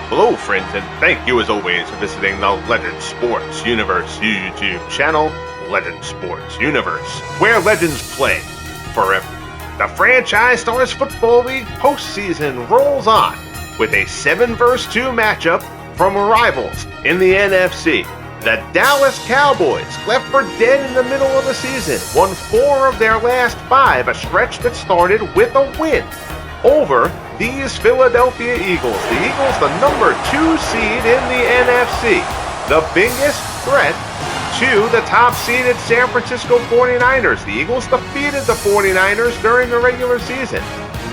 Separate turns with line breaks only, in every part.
Hello friends, and thank you as always for visiting the Legend Sports Universe YouTube channel, Legend Sports Universe, where legends play forever. The Franchise Stars Football League postseason rolls on with a 7 vs 2 matchup from rivals in the NFC. The Dallas Cowboys, left for dead in the middle of the season, won 4 of their last 5, a stretch that started with a win over these Philadelphia Eagles. The Eagles, the number 2 seed in the NFC, the biggest threat to the top-seeded San Francisco 49ers. The Eagles defeated the 49ers during the regular season.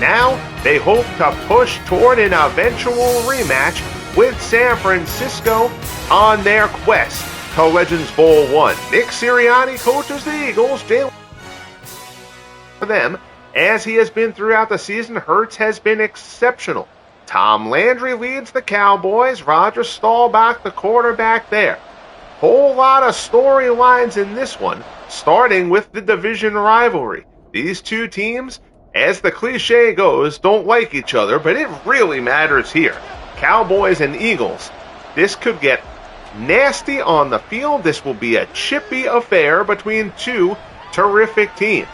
Now they hope to push toward an eventual rematch with San Francisco on their quest to Legends Bowl 1. Nick Sirianni coaches the Eagles. Jalen for them, as he has been throughout the season. Hurts has been exceptional. Tom Landry leads the Cowboys. Roger Staubach, the quarterback there. Whole lot of storylines in this one, starting with the division rivalry. These two teams, as the cliche goes, don't like each other, but it really matters here. Cowboys and Eagles, this could get nasty on the field. This will be a chippy affair between two terrific teams.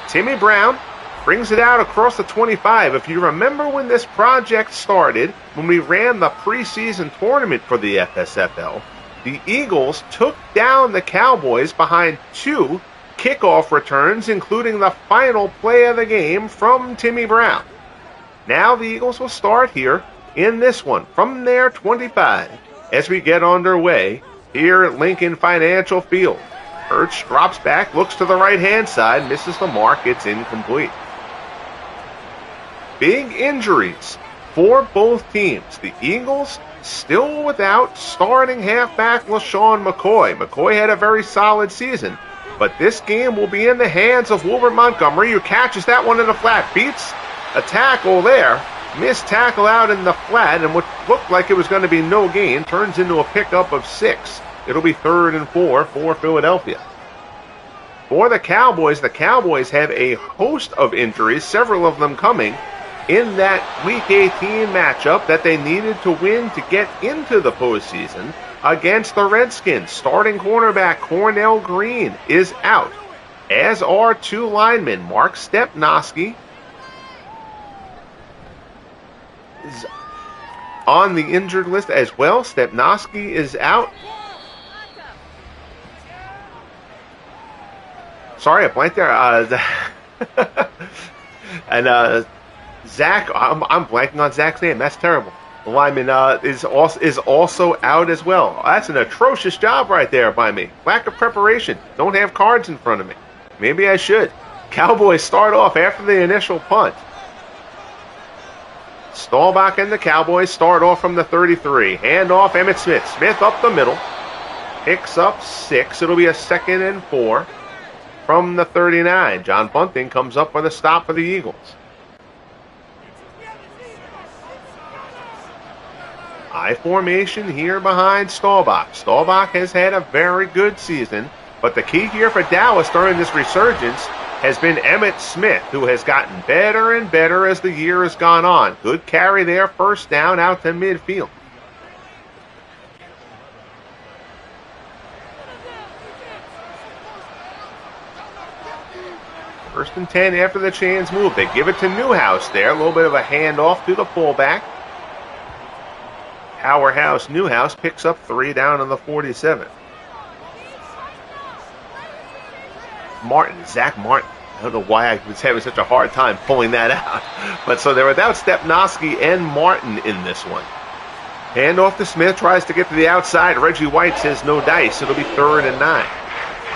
Timmy Brown brings it out across the 25. If you remember when this project started, when we ran the preseason tournament for the FSFL, the Eagles took down the Cowboys behind 2 kickoff returns, including the final play of the game from Timmy Brown. Now the Eagles will start here in this one from their 25 as we get underway here at Lincoln Financial Field. Hurts drops back, looks to the right-hand side, misses the mark, it's incomplete. Big injuries for both teams. The Eagles still without starting halfback LaShawn McCoy. McCoy had a very solid season, but this game will be in the hands of Wilbert Montgomery, who catches that one in the flat, beats a tackle there. Missed tackle out in the flat, and what looked like it was going to be no gain turns into a pickup of 6. It'll be 3rd and 4 for Philadelphia. For the Cowboys have a host of injuries, several of them coming in that Week 18 matchup that they needed to win to get into the postseason against the Redskins. Starting cornerback Cornell Green is out, as are 2 linemen. Mark Stepnoski is on the injured list as well. Stepnoski is out. Sorry, I blanked there. And Zach, I'm blanking on Zach's name. That's terrible. The lineman is also out as well. That's an atrocious job right there by me. Lack of preparation. Don't have cards in front of me. Maybe I should. Cowboys start off after the initial punt. Staubach and the Cowboys start off from the 33. Hand off Emmitt Smith. Smith up the middle. Picks up 6. It'll be a 2nd and 4 from the 39. John Bunting comes up with a stop for the Eagles. I formation here behind Staubach. Staubach has had a very good season, but the key here for Dallas during this resurgence has been Emmitt Smith, who has gotten better and better as the year has gone on. Good carry there, first down out to midfield. First and 10 after the chains move. They give it to Newhouse there. A little bit of a handoff to the fullback. Powerhouse Newhouse picks up 3 down on the 47. Zach Martin. I don't know why I was having such a hard time pulling that out. But so they're without Stepnoski and Martin in this one. Hand off to Smith, tries to get to the outside. Reggie White says no dice. It'll be 3rd and 9.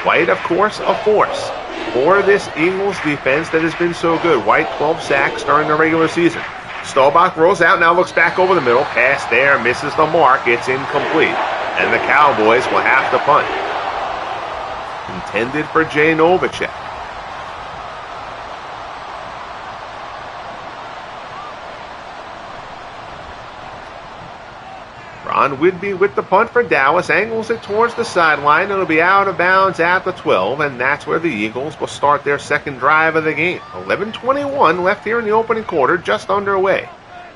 White, of course, a force for this Eagles defense that has been so good. White, 12 sacks during the regular season. Staubach rolls out, now looks back over the middle. Pass there, misses the mark. It's incomplete. And the Cowboys will have to punt. Intended for Jay Novacek. Ron Whidbey with the punt for Dallas, angles it towards the sideline. It'll be out of bounds at the 12, and that's where the Eagles will start their second drive of the game. 11:21 left here in the opening quarter, just underway.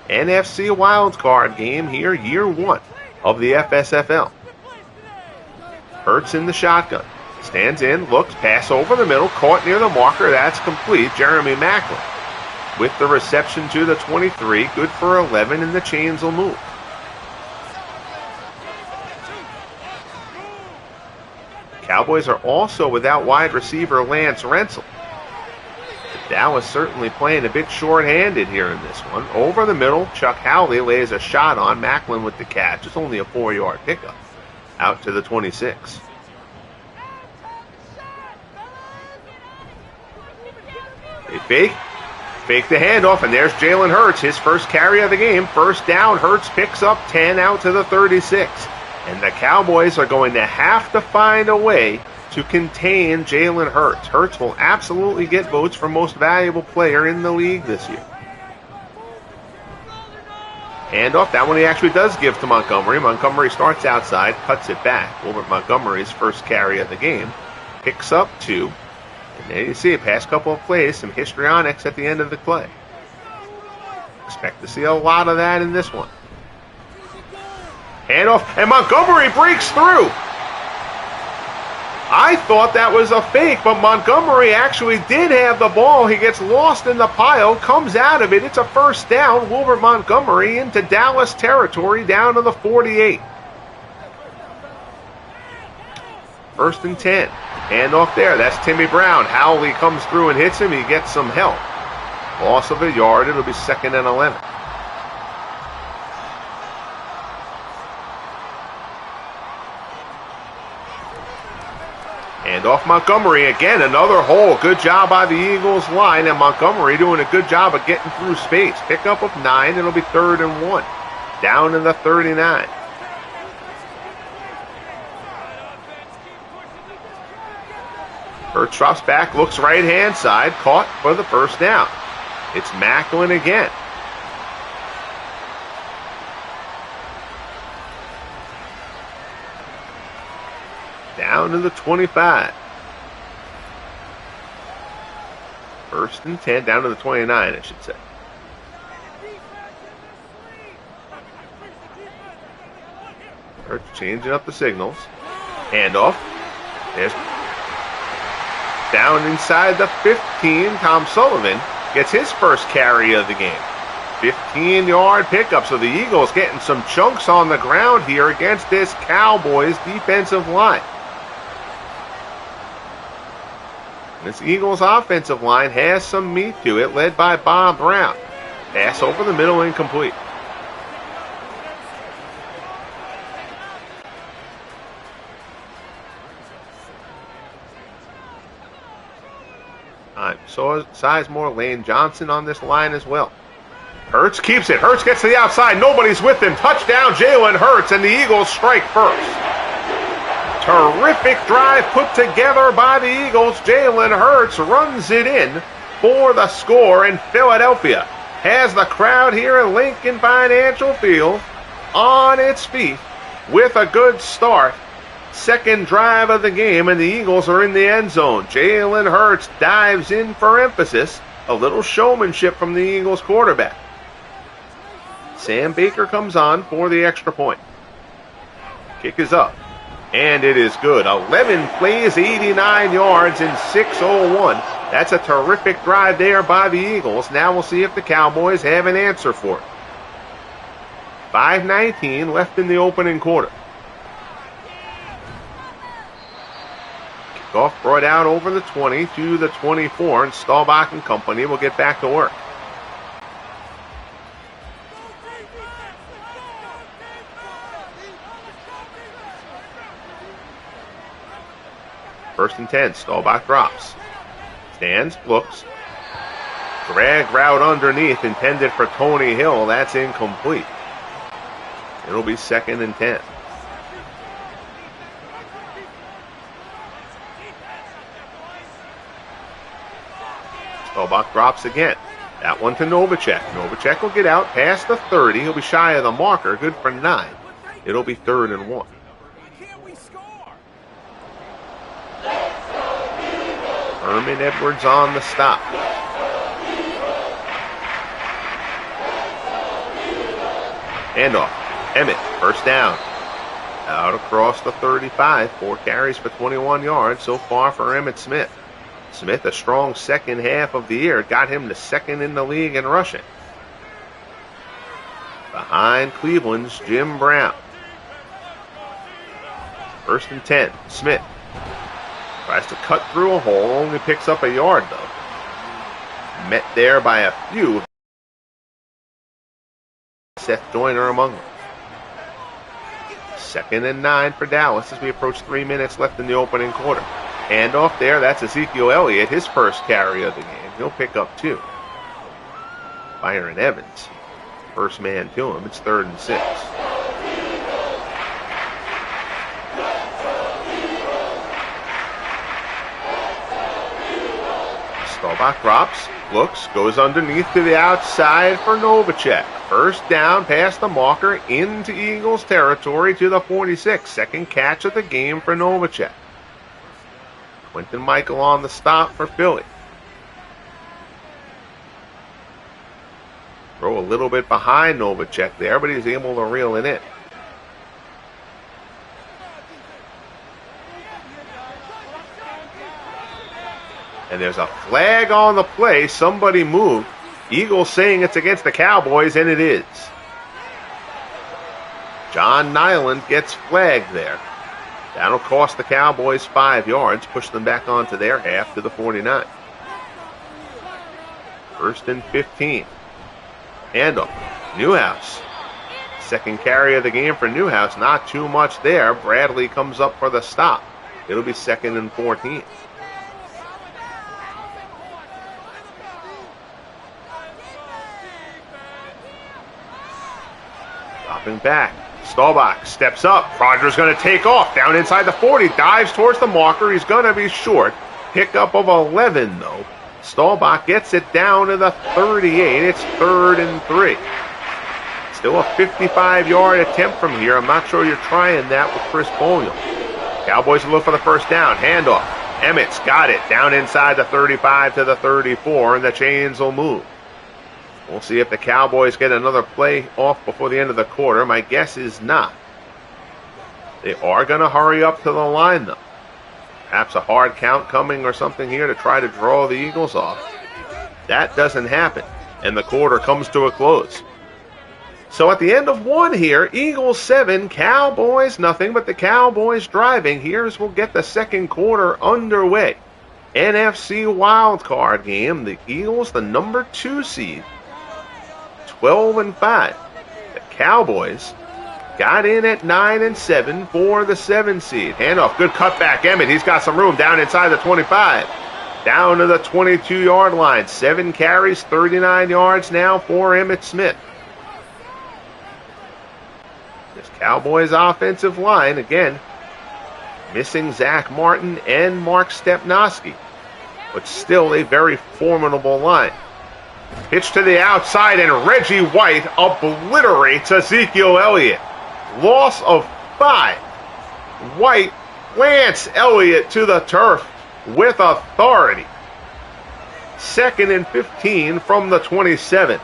NFC Wildcard game here, year 1 of the FSFL. Hurts in the shotgun. Stands in, looks, pass over the middle, caught near the marker. That's complete. Jeremy Maclin with the reception to the 23. Good for 11, and the chains will move. Cowboys are also without wide receiver Lance Rentzel. Dallas certainly playing a bit short-handed here in this one. Over the middle, Chuck Howley lays a shot on Maclin with the catch. It's only a 4-yard pickup out to the 26. They fake the handoff, and there's Jalen Hurts, his first carry of the game. First down, Hurts picks up 10 out to the 36. And the Cowboys are going to have to find a way to contain Jalen Hurts. Hurts will absolutely get votes for most valuable player in the league this year. Handoff, that one he actually does give to Montgomery. Montgomery starts outside, cuts it back. Wilbert Montgomery's first carry of the game. Picks up 2. And there you see it, past couple of plays, some histrionics at the end of the play. Expect to see a lot of that in this one. Handoff, and Montgomery breaks through. I thought that was a fake, but Montgomery actually did have the ball. He gets lost in the pile, comes out of it. It's a first down. Wilbert Montgomery into Dallas territory down to the 48. First and 10. Handoff there. That's Timmy Brown. Howley comes through and hits him. He gets some help. Loss of a yard. It'll be 2nd and 11. Handoff Montgomery again, another hole. Good job by the Eagles line, and Montgomery doing a good job of getting through space. Pickup of 9, it'll be 3rd and 1. Down in the 39. Hurts drops back, looks right-hand side, caught for the first down. It's Maclin again. Down to the 25. First and 10, down to the 29, I should say. Hurts changing up the signals. Handoff. There's down inside the 15. Tom Sullivan gets his first carry of the game. 15-yard pickup. So the Eagles getting some chunks on the ground here against this Cowboys defensive line. This Eagles offensive line has some meat to it, led by Bob Brown. Pass over the middle, incomplete. So Sizemore, Lane Johnson on this line as well. Hurts keeps it. Hurts gets to the outside. Nobody's with him. Touchdown, Jalen Hurts, and the Eagles strike first. Terrific drive put together by the Eagles. Jalen Hurts runs it in for the score, and Philadelphia has the crowd here at Lincoln Financial Field on its feet with a good start. Second drive of the game, and the Eagles are in the end zone. Jalen Hurts dives in for emphasis. A little showmanship from the Eagles quarterback. Sam Baker comes on for the extra point. Kick is up, and it is good. 11 plays, 89 yards, and 6:01. That's a terrific drive there by the Eagles. Now we'll see if the Cowboys have an answer for it. 5:19 left in the opening quarter. Kickoff brought out over the 20 to the 24, and Staubach and company will get back to work. First and 10, Staubach drops. Stands, looks. Drag route underneath, intended for Tony Hill. That's incomplete. It'll be 2nd and 10. Staubach drops again. That one to Novacek. Novacek will get out past the 30. He'll be shy of the marker. Good for 9. It'll be 3rd and 1. Herman Edwards on the stop. Handoff. Emmitt, first down. Out across the 35. 4 carries for 21 yards so far for Emmitt Smith. Smith, a strong second half of the year, got him to second in the league in rushing. Behind Cleveland's Jim Brown. 1st and 10. Smith tries to cut through a hole, only picks up a yard though. Met there by a few. Seth Joyner among them. 2nd and 9 for Dallas as we approach 3 minutes left in the opening quarter. Handoff there, that's Ezekiel Elliott, his first carry of the game. He'll pick up 2. Byron Evans, first man to him. It's 3rd and 6. Staubach drops, looks, goes underneath to the outside for Novacek. First down past the marker into Eagles territory to the 46. Second catch of the game for Novacek. Quinton Michael on the stop for Philly. Throw a little bit behind Novacek there, but he's able to reel it in. And there's a flag on the play. Somebody moved. Eagles saying it's against the Cowboys, and it is. John Nyland gets flagged there. That'll cost the Cowboys 5 yards, push them back onto their half to the 49. 1st and 15. Handoff. Newhouse. Second carry of the game for Newhouse. Not too much there. Bradley comes up for the stop. It'll be 2nd and 14. Dropping back. Staubach steps up. Rogers going to take off. Down inside the 40. Dives towards the marker. He's going to be short. Pickup of 11, though. Staubach gets it down to the 38. It's 3rd and 3. Still a 55-yard attempt from here. I'm not sure you're trying that with Chris Boniel. Cowboys will look for the first down. Handoff. Emmitt's got it. Down inside the 35 to the 34, and the chains will move. We'll see if the Cowboys get another play off before the end of the quarter. My guess is not. They are going to hurry up to the line, though. Perhaps a hard count coming or something here to try to draw the Eagles off. That doesn't happen, and the quarter comes to a close. So at the end of 1 here, Eagles 7, Cowboys nothing, but the Cowboys driving. Here's we'll get the second quarter underway. NFC Wildcard game. The Eagles, the number 2 seed. 12 and 5. The Cowboys got in at 9 and 7 for the 7 seed. Handoff, good cutback. Emmitt, he's got some room down inside the 25. Down to the 22-yard line. 7 carries, 39 yards now for Emmitt Smith. This Cowboys offensive line, again, missing Zach Martin and Mark Stepnoski, but still a very formidable line. Pitch to the outside, and Reggie White obliterates Ezekiel Elliott. Loss of 5. White plants Elliott to the turf with authority. 2nd and 15 from the 27.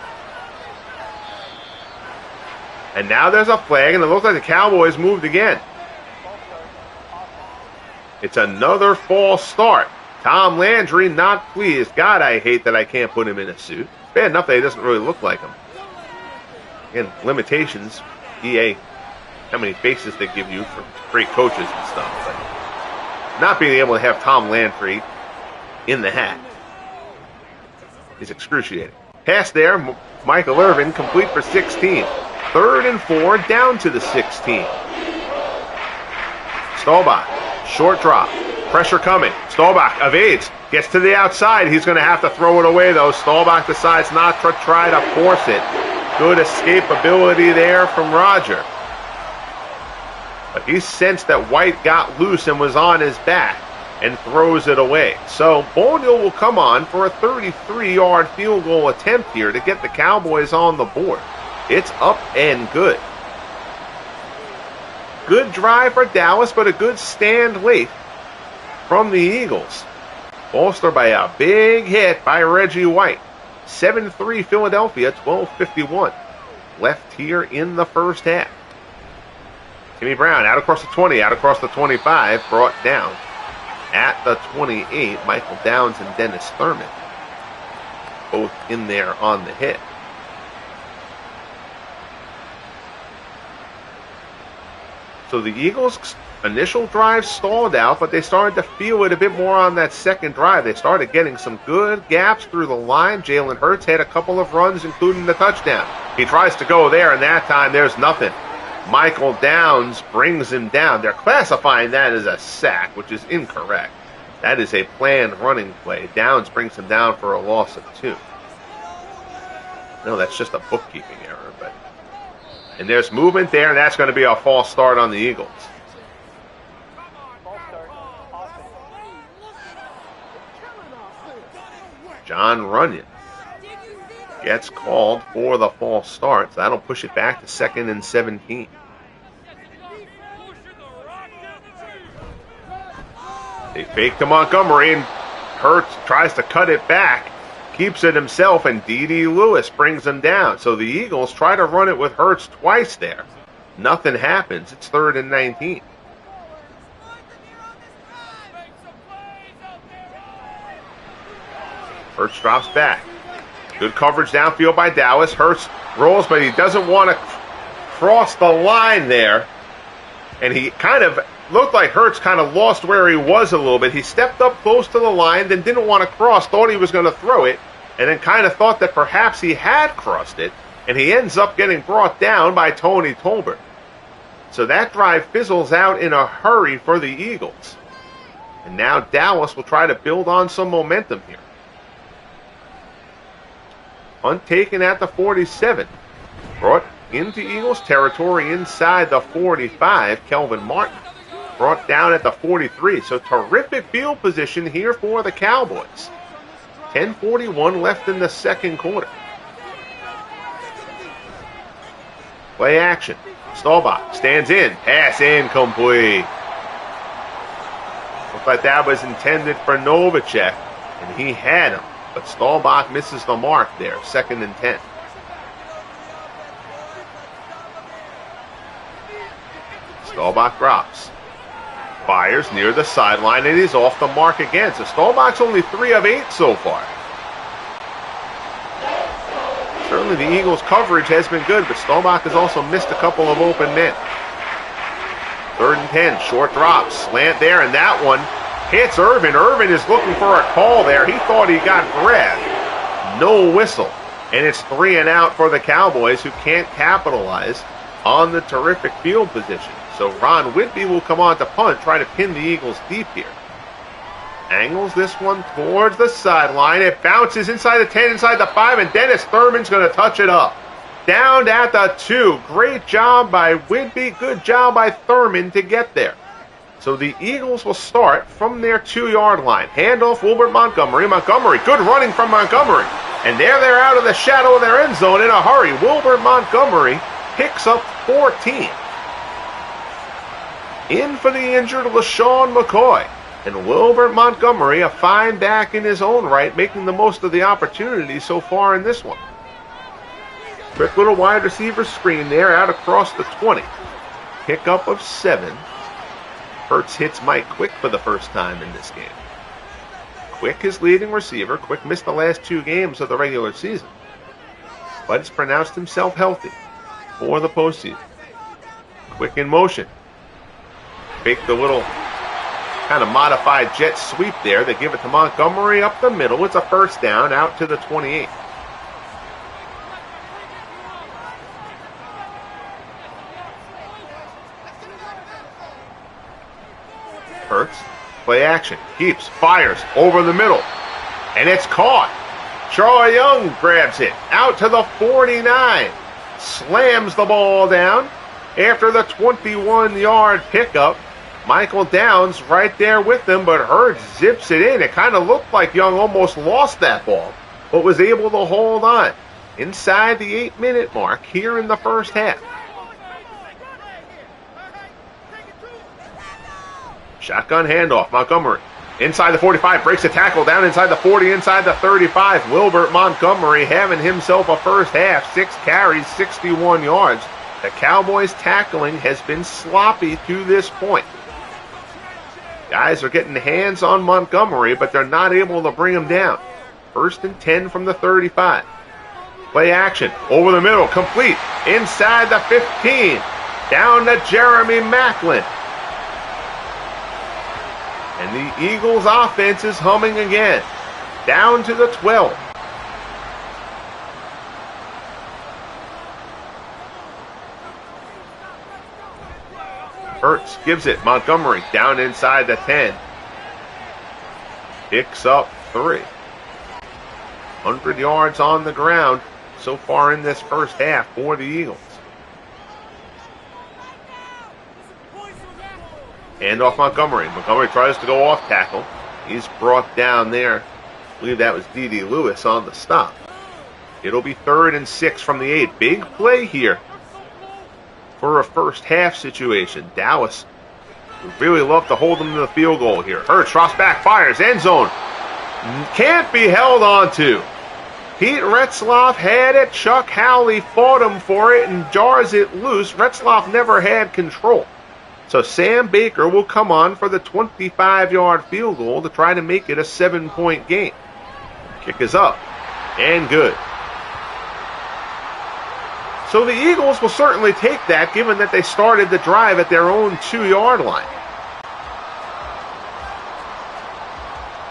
And now there's a flag, and it looks like the Cowboys moved again. It's another false start. Tom Landry not pleased. God, I hate that I can't put him in a suit. Bad enough that he doesn't really look like him. Again, limitations. EA, how many faces they give you for great coaches and stuff. But not being able to have Tom Landry in the hat is excruciating. Pass there. Michael Irvin complete for 16. 3rd and 4 down to the 16. Staubach, short drop. Pressure coming. Staubach evades. Gets to the outside. He's going to have to throw it away, though. Staubach decides not to try to force it. Good escapability there from Roger. But he sensed that White got loose and was on his back and throws it away. So Boniel will come on for a 33-yard field goal attempt here to get the Cowboys on the board. It's up and good. Good drive for Dallas, but a good stand late from the Eagles. Bolstered by a big hit by Reggie White. 7-3 Philadelphia, 12:51. left here in the first half. Timmy Brown out across the 20, out across the 25, brought down at the 28. Michael Downs and Dennis Thurman both in there on the hit. So the Eagles' initial drive stalled out, but they started to feel it a bit more on that second drive. They started getting some good gaps through the line. Jalen Hurts had a couple of runs, including the touchdown. He tries to go there, and that time there's nothing. Michael Downs brings him down. They're classifying that as a sack, which is incorrect. That is a planned running play. Downs brings him down for a loss of 2. No, that's just a bookkeeping error. And there's movement there, and that's going to be a false start on the Eagles. John Runyon gets called for the false start, so that'll push it back to 2nd and 17. They fake to Montgomery, and Hurts tries to cut it back. Keeps it himself, and D.D. Lewis brings him down. So the Eagles try to run it with Hurts twice there. Nothing happens. It's 3rd and 19. Hurts drops back. Good coverage downfield by Dallas. Hurts rolls, but he doesn't want to cross the line there. And he kind of looked like Hurts kind of lost where he was a little bit. He stepped up close to the line, then didn't want to cross, thought he was going to throw it, and then kind of thought that perhaps he had crossed it, and he ends up getting brought down by Tony Tolbert. So that drive fizzles out in a hurry for the Eagles. And now Dallas will try to build on some momentum here. Punt taken at the 47. Brought into Eagles territory inside the 45. Kelvin Martin brought down at the 43. So terrific field position here for the Cowboys. 10:41 left in the second quarter. Play action. Staubach stands in. Pass incomplete. Looked like that was intended for Novacek, and he had him. But Staubach misses the mark there. 2nd and 10. Staubach drops. Fires near the sideline, and he's off the mark again. So Staubach's only 3 of 8 so far. Certainly the Eagles' coverage has been good, but Staubach has also missed a couple of open men. 3rd and 10, short drop, slant there, and that one hits Irvin. Irvin is looking for a call there. He thought he got grabbed. No whistle. And it's 3 and out for the Cowboys, who can't capitalize on the terrific field position. So Ron Whitby will come on to punt, try to pin the Eagles deep here. Angles this one towards the sideline. It bounces inside the 10, inside the 5, and Dennis Thurman's going to touch it up. Down at the 2. Great job by Whitby. Good job by Thurman to get there. So the Eagles will start from their 2-yard line. Handoff Wilbert Montgomery. Montgomery, good running from Montgomery. And there they're out of the shadow of their end zone in a hurry. Wilbert Montgomery picks up 14. In for the injured LaShawn McCoy. And Wilbert Montgomery, a fine back in his own right, making the most of the opportunity so far in this one. Quick little wide receiver screen there out across the 20. Pickup of 7. Hurts hits Mike Quick for the first time in this game. Quick is leading receiver. Quick missed the last 2 games of the regular season, but has pronounced himself healthy for the postseason. Quick in motion. Fake the little kind of modified jet sweep there. They give it to Montgomery up the middle. It's a first down out to the 28. Hurts, play action, keeps, fires over the middle, and it's caught. Troy Young grabs it out to the 49, slams the ball down after the 21-yard pickup. Michael Downs right there with them, but Hurts zips it in. It kind of looked like Young almost lost that ball, but was able to hold on inside the 8-minute mark here in the first half. Shotgun handoff, Montgomery Inside the 45, breaks a tackle down inside the 40, inside the 35. Wilbert Montgomery having himself a first half, 6 carries, 61 yards. The Cowboys' tackling has been sloppy to this point. Guys are getting hands on Montgomery, but they're not able to bring him down. 1st and 10 from the 35. Play action, over the middle, complete, inside the 15. Down to Jeremy Maclin. And the Eagles' offense is humming again. Down to the 12. Hurts gives it. Montgomery down inside the 10. Picks up 3. 100 yards on the ground so far in this first half for the Eagles. Hand off Montgomery. Montgomery tries to go off tackle. He's brought down there. I believe that was D.D. Lewis on the stop. It'll be 3rd and 6 from the 8. Big play here for a first half situation. Dallas would really love to hold them to the field goal here. Hurts drops back, fires, end zone. Can't be held on to. Pete Retzlaff had it. Chuck Howley fought him for it and jars it loose. Retzlaff never had control. So Sam Baker will come on for the 25-yard field goal to try to make it a 7-point game. Kick is up and good. So the Eagles will certainly take that, given that they started the drive at their own 2-yard line.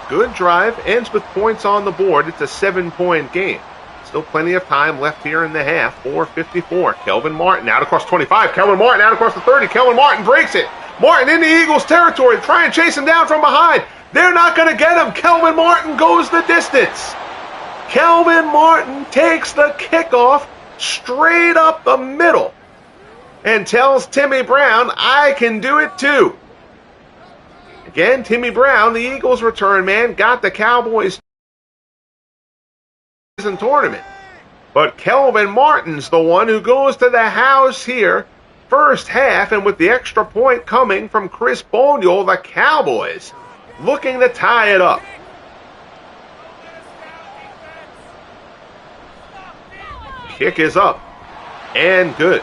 Good drive, ends with points on the board. It's a 7-point game. Still plenty of time left here in the half. 4:54. Kelvin Martin out across 25. Kelvin Martin out across the 30. Kelvin Martin breaks it. Martin in the Eagles' territory. Try and chase him down from behind. They're not going to get him. Kelvin Martin goes the distance. Kelvin Martin takes the kickoff straight up the middle and tells Timmy Brown, I can do it too. Again, Timmy Brown, the Eagles return man, got the Cowboys tournament. But Kelvin Martin's the one who goes to the house here first half, and with the extra point coming from Chris Boniol, the Cowboys looking to tie it up. Kick is up and good.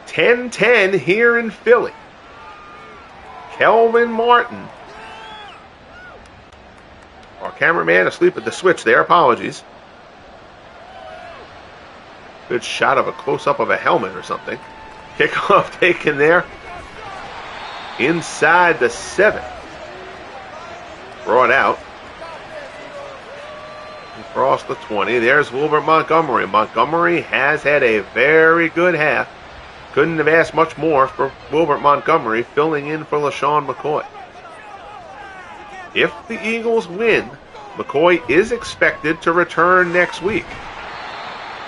10-10 here in Philly. Kelvin Martin. Our cameraman asleep at the switch there. Apologies. Good shot of a close-up of a helmet or something. Kickoff taken there. Inside the 7. Brought out. Across the 20. There's Wilbert Montgomery. Montgomery has had a very good half. Couldn't have asked much more for Wilbert Montgomery, filling in for LaShawn McCoy. If the Eagles win, McCoy is expected to return next week.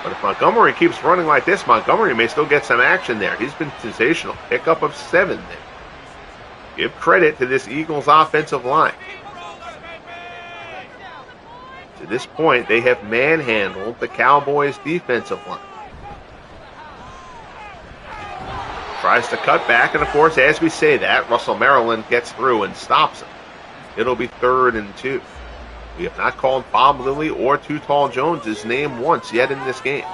But if Montgomery keeps running like this, Montgomery may still get some action there. He's been sensational. Pickup of 7 there. Give credit to this Eagles offensive line. To this point, they have manhandled the Cowboys defensive line. Tries to cut back, and of course, as we say that, Russell Maryland gets through and stops him. It'll be 3rd and 2. We have not called Bob Lilly or Too Tall Jones' name once yet in this game.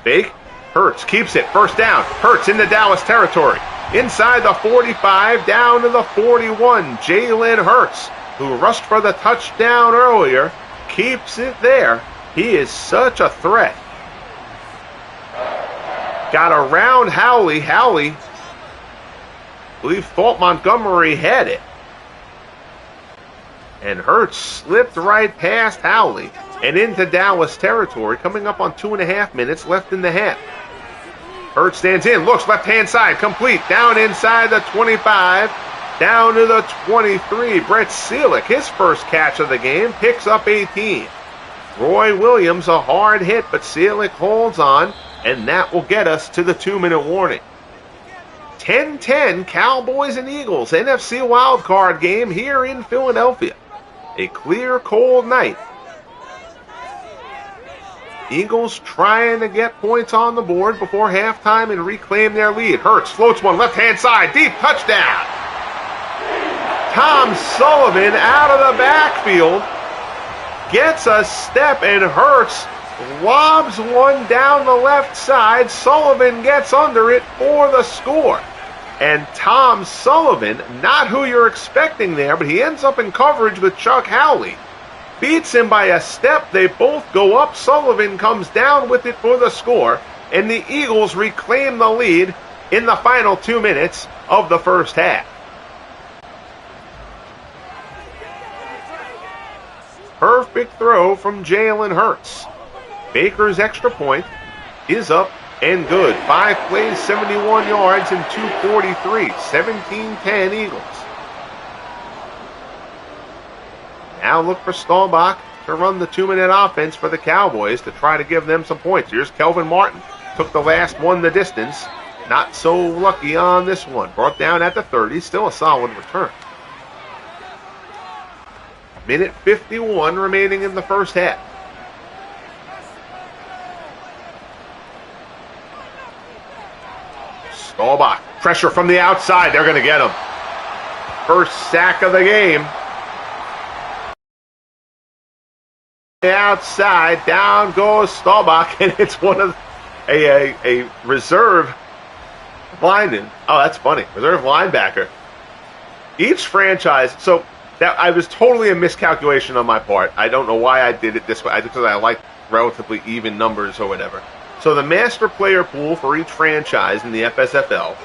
Fake. Hurts keeps it. First down. Hurts into Dallas territory. Inside the 45, down to the 41. Jalen Hurts, who rushed for the touchdown earlier, keeps it there. He is such a threat. Got around Howley. Howley, I believe, thought Montgomery had it. And Hurts slipped right past Howley and into Dallas territory, coming up on 2.5 minutes left in the half. Hurts stands in, looks left-hand side, complete, down inside the 25, down to the 23. Brett Seelick, his first catch of the game, picks up 18. Roy Williams, a hard hit, but Seelick holds on, and that will get us to the 2-minute warning. 10-10, Cowboys and Eagles, NFC Wildcard game here in Philadelphia. A clear, cold night. Eagles trying to get points on the board before halftime and reclaim their lead. Hurts floats one left-hand side, deep touchdown. Tom Sullivan out of the backfield gets a step, and Hurts lobs one down the left side. Sullivan gets under it for the score. And Tom Sullivan, not who you're expecting there, but he ends up in coverage with Chuck Howley. Beats him by a step. They both go up. Sullivan comes down with it for the score. And the Eagles reclaim the lead in the final 2 minutes of the first half. Perfect throw from Jalen Hurts. Baker's extra point is up and good. 5 plays, 71 yards, and 243. 17-10 Eagles. Now look for Staubach to run the 2-minute offense for the Cowboys to try to give them some points. Here's Kelvin Martin. Took the last one the distance. Not so lucky on this one. Brought down at the 30. Still a solid return. Minute 51 remaining in the first half. Staubach. Pressure from the outside. They're going to get him. First sack of the game. Outside, down goes Staubach, and it's one of a reserve lineman. Oh, that's funny. Reserve linebacker. Each franchise, so that I was totally a miscalculation on my part. I don't know why I did it this way. I did because I like relatively even numbers or whatever. So the master player pool for each franchise in the FSFL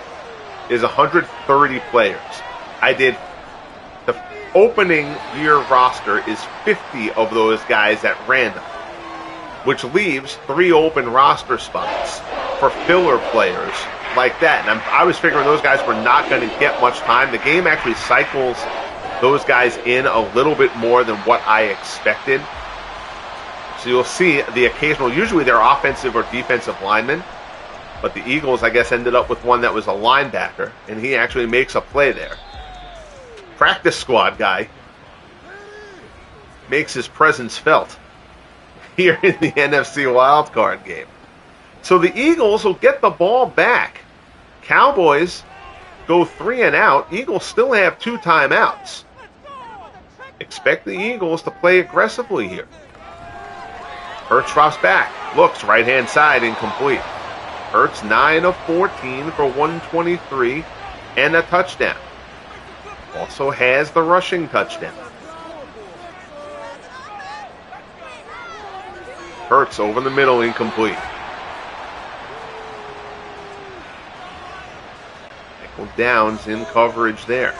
is 130 players. I did the opening year roster is 50 of those guys at random, which leaves 3 open roster spots for filler players like that. And I was figuring those guys were not going to get much time. The game actually cycles those guys in a little bit more than what I expected. So you'll see the occasional, usually they're offensive or defensive linemen, but the Eagles, I guess, ended up with one that was a linebacker, and he actually makes a play there. Practice squad guy makes his presence felt here in the NFC Wildcard game. So the Eagles will get the ball back. Cowboys go 3 and out. Eagles still have 2 timeouts. Expect the Eagles to play aggressively here. Hurts drops back. Looks right-hand side, incomplete. Hurts 9 of 14 for 123 and a touchdown. Also has the rushing touchdown. Hurts over the middle, incomplete. Nickel Downs in coverage there.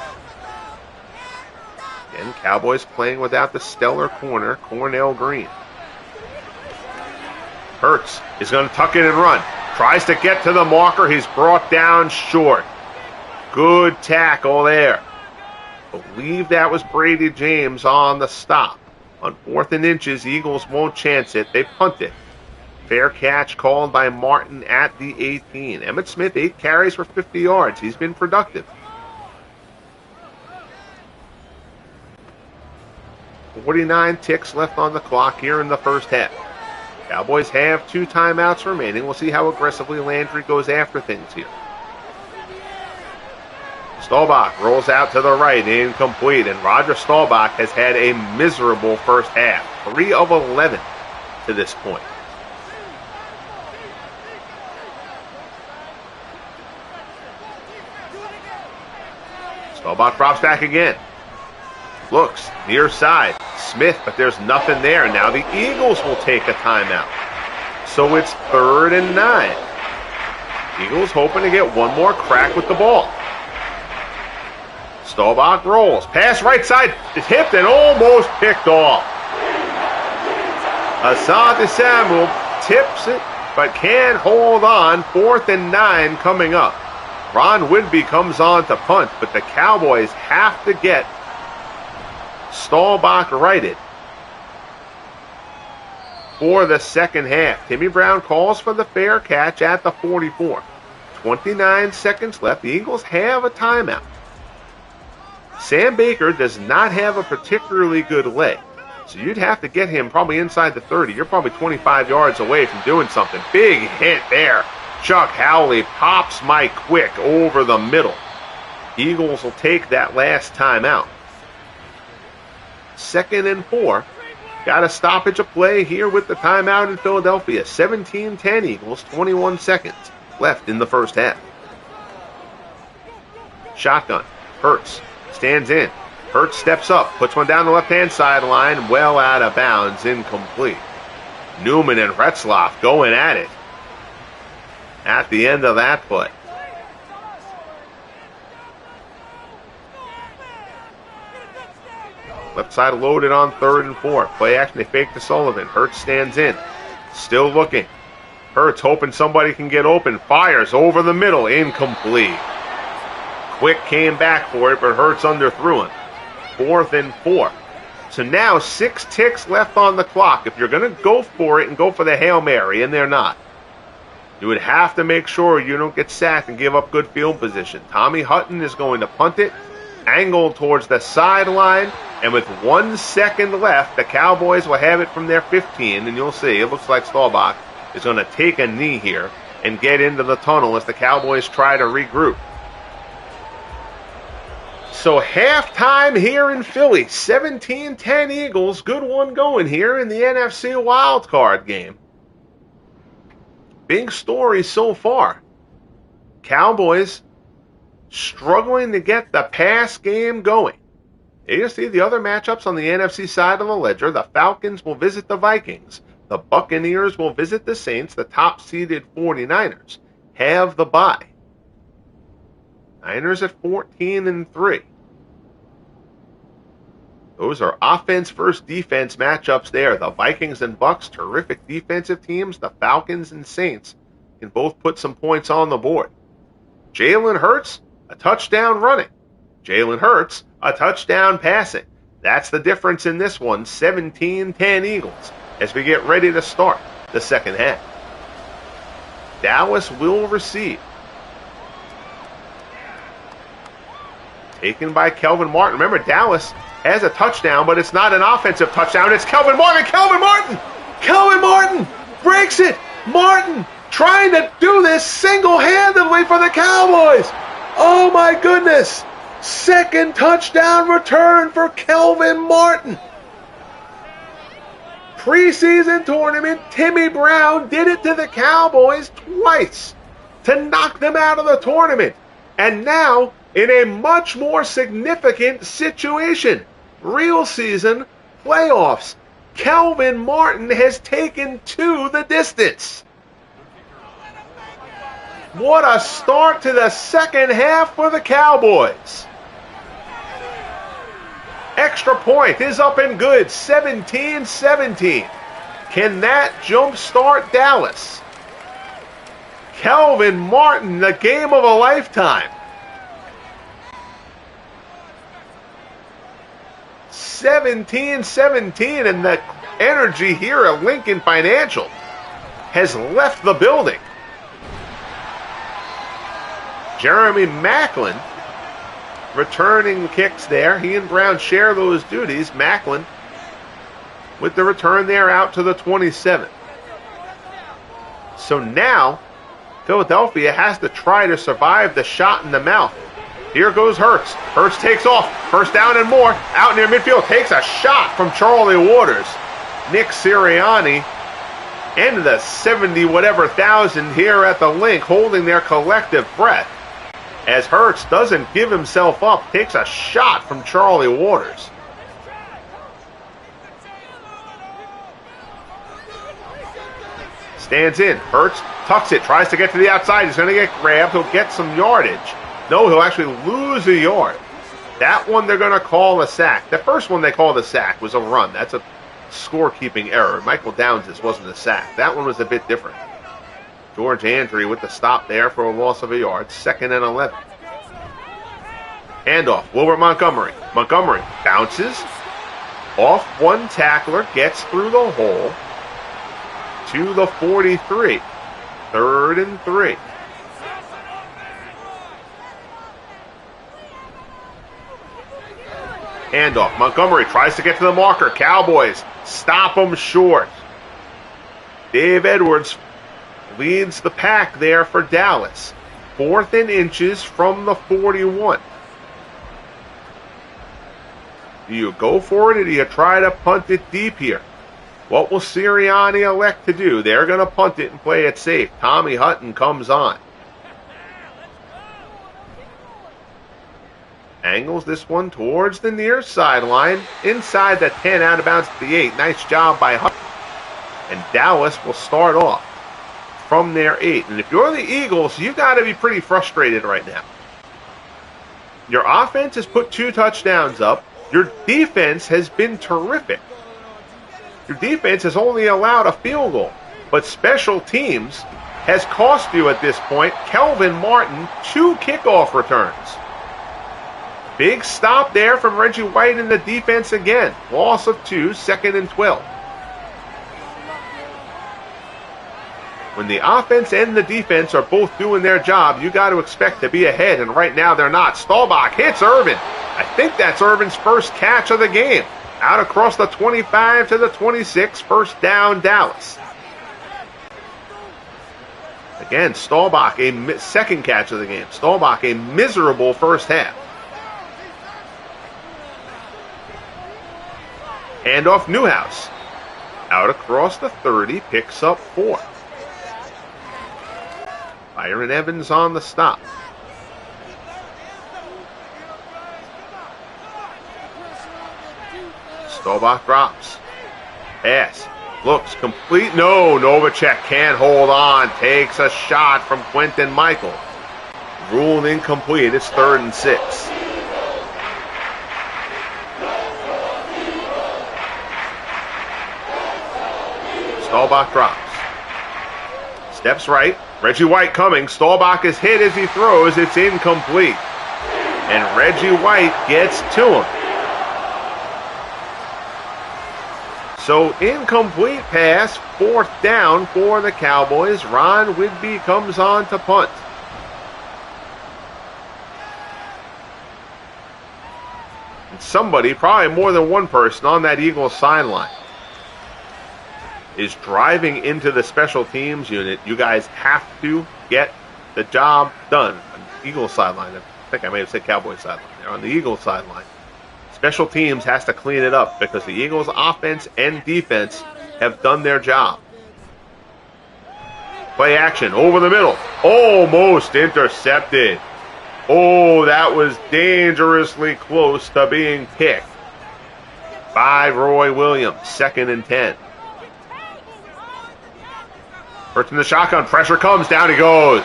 Again, Cowboys playing without the stellar corner, Cornell Green. Hurts is going to tuck in and run. Tries to get to the marker. He's brought down short. Good tackle there. Believe that was Brady James on the stop. On 4th and inches, Eagles won't chance it. They punt it. Fair catch called by Martin at the 18. Emmitt Smith, 8 carries for 50 yards. He's been productive. 49 ticks left on the clock here in the first half. Cowboys have 2 timeouts remaining. We'll see how aggressively Landry goes after things here. Staubach rolls out to the right, incomplete, and Roger Staubach has had a miserable first half. 3 of 11 to this point. Staubach drops back again. Looks near side. Smith, but there's nothing there. Now the Eagles will take a timeout. So it's 3rd and 9. Eagles hoping to get one more crack with the ball. Staubach rolls. Pass right side. It's hipped and almost picked off. Asante Samuel tips it, but can't hold on. 4th and 9 coming up. Ron Whitby comes on to punt, but the Cowboys have to get Staubach righted for the second half. Timmy Brown calls for the fair catch at the 44. 29 seconds left. The Eagles have a timeout. Sam Baker does not have a particularly good leg. So you'd have to get him probably inside the 30. You're probably 25 yards away from doing something. Big hit there. Chuck Howley pops Mike Quick over the middle. Eagles will take that last timeout. 2nd and 4. Got a stoppage of play here with the timeout in Philadelphia. 17-10 Eagles, 21 seconds left in the first half. Shotgun. Hurts stands in. Hurts steps up, puts one down the left-hand sideline, well out of bounds, incomplete. Newman and Retzloff going at it at the end of that play. Left side loaded on 3rd and 4. Play action, they fake to Sullivan. Hurts stands in. Still looking. Hurts hoping somebody can get open. Fires over the middle. Incomplete. Quick came back for it, but Hurts underthrew him. 4th and 4. So now 6 ticks left on the clock. If you're going to go for it and go for the Hail Mary, and they're not, you would have to make sure you don't get sacked and give up good field position. Tommy Hutton is going to punt it, angled towards the sideline, and with 1 second left, the Cowboys will have it from their 15, and you'll see, it looks like Staubach is going to take a knee here and get into the tunnel as the Cowboys try to regroup. So halftime here in Philly, 17-10 Eagles, good one going here in the NFC Wildcard game. Big story so far. Cowboys struggling to get the pass game going. You see the other matchups on the NFC side of the ledger. The Falcons will visit the Vikings. The Buccaneers will visit the Saints. The top-seeded 49ers have the bye. Niners at 14-3. Those are offense versus defense matchups there. The Vikings and Bucs, terrific defensive teams. The Falcons and Saints can both put some points on the board. Jalen Hurts, a touchdown running. Jalen Hurts, a touchdown passing. That's the difference in this one, 17-10 Eagles, as we get ready to start the second half. Dallas will receive. Taken by Kelvin Martin. Remember, Dallas has a touchdown, but it's not an offensive touchdown. It's Kelvin Martin. Kelvin Martin! Kelvin Martin breaks it. Martin trying to do this single-handedly for the Cowboys. Oh, my goodness. Second touchdown return for Kelvin Martin. Preseason tournament, Timmy Brown did it to the Cowboys twice to knock them out of the tournament. And now, in a much more significant situation, real season, playoffs, Kelvin Martin has taken to the distance. What a start to the second half for the Cowboys. Extra point is up and good, 17-17. Can that jumpstart Dallas? Kelvin Martin, the game of a lifetime. 17-17, and the energy here at Lincoln Financial has left the building. Jeremy Maclin returning kicks there. He and Brown share those duties. Maclin with the return there out to the 27. So now Philadelphia has to try to survive the shot in the mouth. Here goes Hurts. Hurts takes off. First down and more. Out near midfield. Takes a shot from Charlie Waters. Nick Sirianni and the 70-whatever thousand here at the link holding their collective breath as Hurts doesn't give himself up. Takes a shot from Charlie Waters. Stands in. Hurts tucks it. Tries to get to the outside. He's going to get grabbed. He'll get some yardage. No, he'll actually lose a yard. That one they're going to call a sack. The first one they called a sack was a run. That's a scorekeeping error. Michael Downs' wasn't a sack. That one was a bit different. George Andrew with the stop there for a loss of a yard. 2nd and 11. Handoff. Wilbert Montgomery. Montgomery bounces off one tackler. Gets through the hole to the 43. 3rd and 3. Handoff. Montgomery tries to get to the marker. Cowboys stop him short. Dave Edwards leads the pack there for Dallas. 4th and inches from the 41. Do you go for it or do you try to punt it deep here? What will Sirianni elect to do? They're going to punt it and play it safe. Tommy Hutton comes on. Angles this one towards the near sideline. Inside the 10, out of bounds at the 8. Nice job by Hutton. And Dallas will start off from their 8. And if you're the Eagles, you've got to be pretty frustrated right now. Your offense has put 2 touchdowns up. Your defense has been terrific. Your defense has only allowed a field goal. But special teams has cost you at this point. Kelvin Martin, 2 kickoff returns. Big stop there from Reggie White in the defense again. Loss of 2, 2nd and 12. When the offense and the defense are both doing their job, you got to expect to be ahead, and right now they're not. Staubach hits Irvin. I think that's Irvin's first catch of the game. Out across the 25 to the 26, first down Dallas. Again, Staubach, a second catch of the game. Staubach, a miserable first half. Handoff Newhouse. Out across the 30, picks up 4. Byron Evans on the stop. Staubach drops. Pass. Looks complete. No, Novacek can't hold on. Takes a shot from Quentin Michael. Ruled incomplete. It's 3rd and 6. Staubach drops. Steps right. Reggie White coming. Staubach is hit as he throws. It's incomplete. And Reggie White gets to him. So incomplete pass. 4th down for the Cowboys. Ron Whidbey comes on to punt. And somebody, probably more than one person on that Eagles sideline, is driving into the special teams unit. You guys have to get the job done. On the Eagles sideline, I think I may have said Cowboys sideline there. On the Eagles sideline, special teams has to clean it up because the Eagles offense and defense have done their job. Play action over the middle. Almost intercepted. Oh, that was dangerously close to being picked by Roy Williams. 2nd and 10. Hurts in the shotgun. Pressure comes. Down he goes.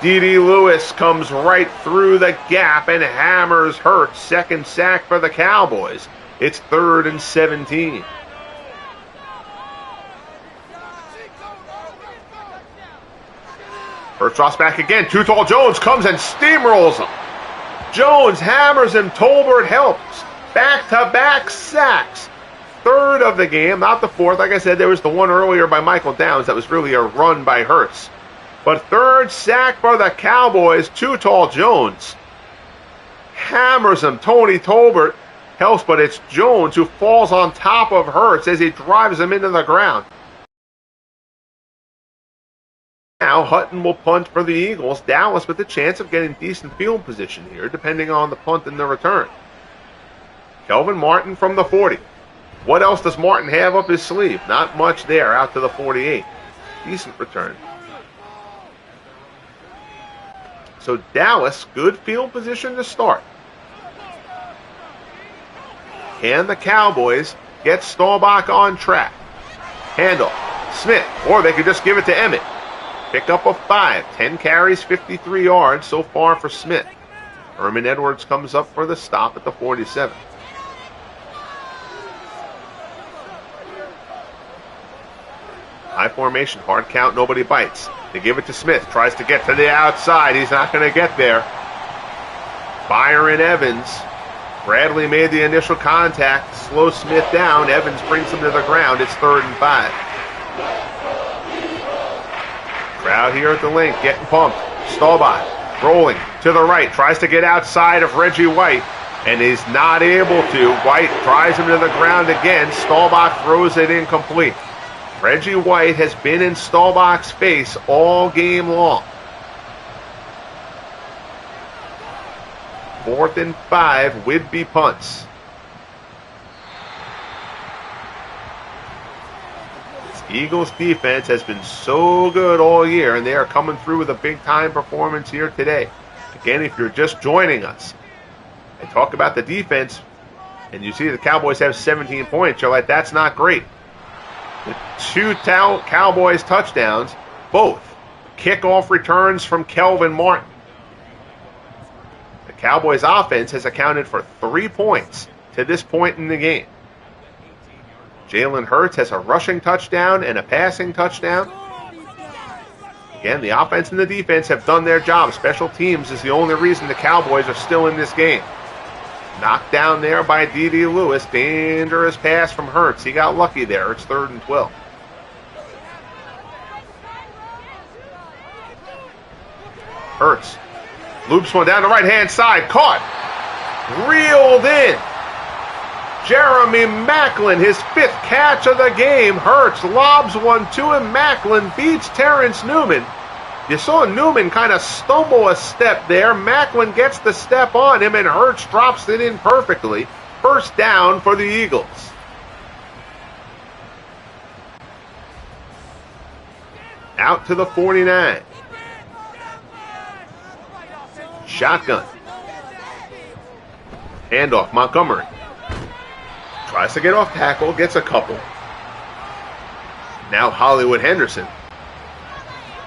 D.D. Lewis comes right through the gap and hammers Hurts. 2nd sack for the Cowboys. It's 3rd and 17. Hurts drops back again. Too Tall Jones comes and steamrolls him. Jones hammers him. Tolbert helps. Back-to-back sacks. 3rd of the game, not the 4th. Like I said, there was the one earlier by Michael Downs that was really a run by Hurts. But 3rd sack for the Cowboys. Too Tall Jones hammers him. Tony Tolbert helps, but it's Jones who falls on top of Hurts as he drives him into the ground. Now Hutton will punt for the Eagles. Dallas with the chance of getting decent field position here, depending on the punt and the return. Kelvin Martin from the 40. What else does Martin have up his sleeve? Not much there, out to the 48. Decent return. So Dallas, good field position to start. Can the Cowboys get Staubach on track? Handoff. Smith, or they could just give it to Emmitt. Pick up a 5. 10 carries, 53 yards so far for Smith. Herman Edwards comes up for the stop at the 47. High formation, hard count, nobody bites. They give it to Smith, tries to get to the outside. He's not going to get there. Byron Evans. Bradley made the initial contact, slows Smith down. Evans brings him to the ground. It's 3rd and 5. Crowd here at the link getting pumped. Staubach rolling to the right, tries to get outside of Reggie White. and he's not able to. White drives him to the ground again. Staubach throws it incomplete. Reggie White has been in Staubach's face all game long. 4th and 5, Whitby punts. This Eagles defense has been so good all year, and they are coming through with a big-time performance here today. Again, if you're just joining us, I talk about the defense, and you see the Cowboys have 17 points. You're like, that's not great. The 2 Cowboys touchdowns, both kickoff returns from Kelvin Martin. The Cowboys offense has accounted for 3 points to this point in the game. Jalen Hurts has a rushing touchdown and a passing touchdown. Again, the offense and the defense have done their job. Special teams is the only reason the Cowboys are still in this game. Knocked down there by D.D. Lewis. Dangerous pass from Hurts. He got lucky there. It's 3rd and 12. Hurts loops one down the right-hand side. Caught. Reeled in. Jeremy Maclin, his 5th catch of the game. Hurts lobs one to him. Maclin beats Terrence Newman. You saw Newman kind of stumble a step there. Maclin gets the step on him, and Hurts drops it in perfectly. First down for the Eagles. Out to the 49. Shotgun. Handoff, Montgomery. Tries to get off tackle, gets a couple. Now Hollywood Henderson,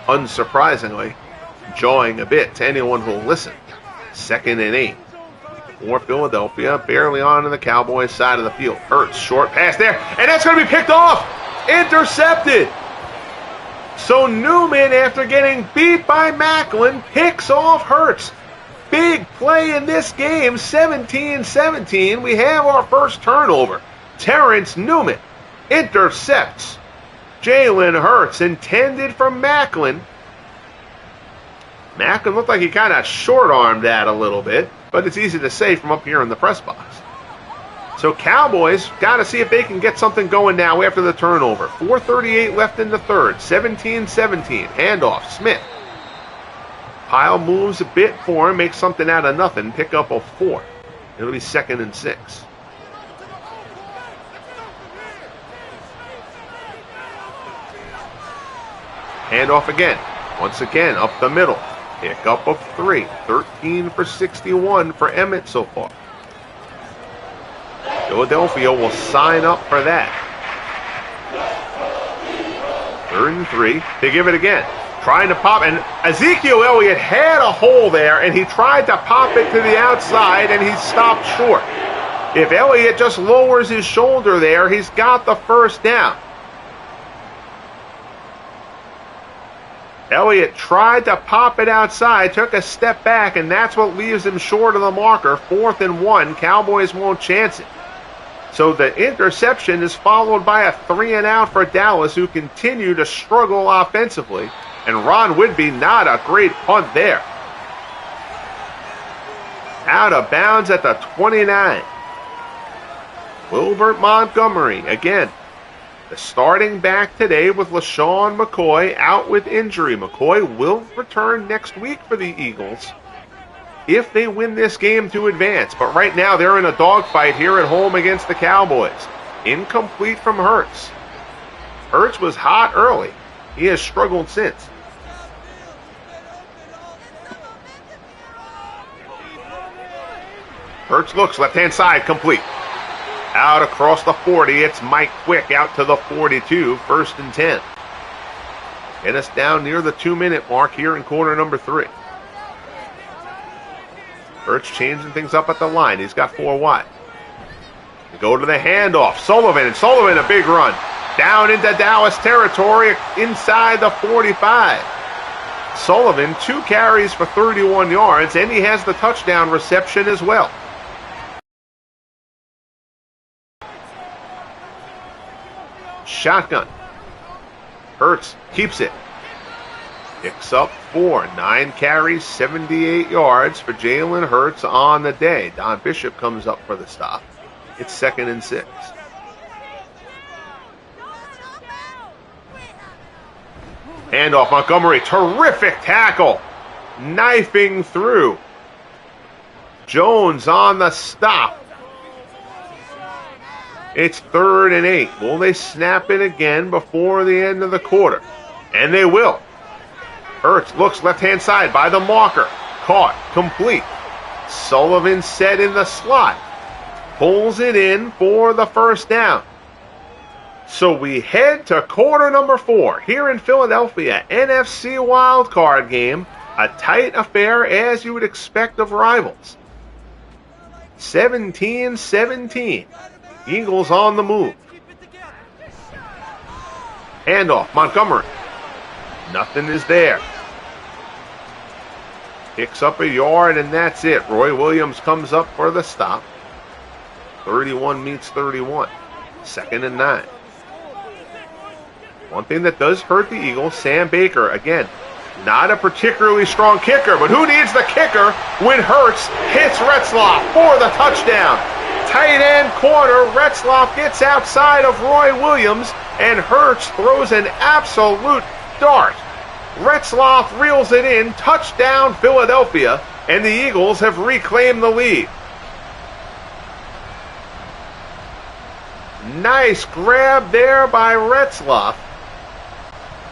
unsurprisingly, jawing a bit to anyone who'll listen. 2nd and 8 for Philadelphia, barely on the Cowboys side of the field. Hurts, short pass there, and that's going to be picked off. Intercepted. So Newman, after getting beat by Maclin, picks off Hurts. Big play in this game, 17-17. We have our first turnover. Terrence Newman intercepts Jalen Hurts, intended for Maclin. Maclin looked like he kind of short-armed that a little bit, but it's easy to say from up here in the press box. So Cowboys got to see if they can get something going now after the turnover. 4:38 left in the third, 17-17. Handoff, Smith. Pyle moves a bit for him, makes something out of nothing, pick up a 4. It'll be 2nd and 6. Handoff again. Once again, up the middle. Pick up of 3. 13 for 61 for Emmitt so far. Philadelphia will sign up for that. 3rd and 3. They give it again. Trying to pop, and Ezekiel Elliott had a hole there, and he tried to pop it to the outside, and he stopped short. If Elliott just lowers his shoulder there, he's got the first down. Elliott tried to pop it outside, took a step back, and that's what leaves him short of the marker. 4th and 1. Cowboys won't chance it. So the interception is followed by a 3-and-out for Dallas, who continue to struggle offensively. And Ron Whitby, not a great punt there. Out of bounds at the 29. Wilbert Montgomery, again, the starting back today with LaShawn McCoy out with injury. McCoy will return next week for the Eagles if they win this game to advance. But right now they're in a dogfight here at home against the Cowboys. Incomplete from Hurts. Hurts was hot early. He has struggled since. Hurts looks left-hand side, complete. Out across the 40, it's Mike Quick out to the 42, 1st and 10. Get us down near the 2-minute mark here in quarter number 3. Hurts changing things up at the line. He's got 4 wide. We go to the handoff. Sullivan, and Sullivan a big run. Down into Dallas territory inside the 45. Sullivan, 2 carries for 31 yards, and he has the touchdown reception as well. Shotgun. Hurts keeps it. Picks up 4. 9 carries, 78 yards for Jalen Hurts on the day. Don Bishop comes up for the stop. It's 2nd and 6. Handoff, Montgomery, terrific tackle. Knifing through. Jones on the stop. It's 3rd and 8. Will they snap it again before the end of the quarter? And they will. Hurts looks left-hand side by the marker. Caught, complete. Sullivan set in the slot. Pulls it in for the first down. So we head to quarter number 4 here in Philadelphia. NFC Wildcard game. A tight affair as you would expect of rivals. 17-17. Eagles on the move. Handoff, Montgomery. Nothing is there. Picks up a yard, and that's it. Roy Williams comes up for the stop. 31 meets 31. 2nd and 9. One thing that does hurt the Eagles, Sam Baker, again, not a particularly strong kicker, but who needs the kicker when Hurts hits Retzloff for the touchdown? Tight end corner, Retzloff gets outside of Roy Williams, and Hurts throws an absolute dart. Retzloff reels it in, touchdown Philadelphia, and the Eagles have reclaimed the lead. Nice grab there by Retzloff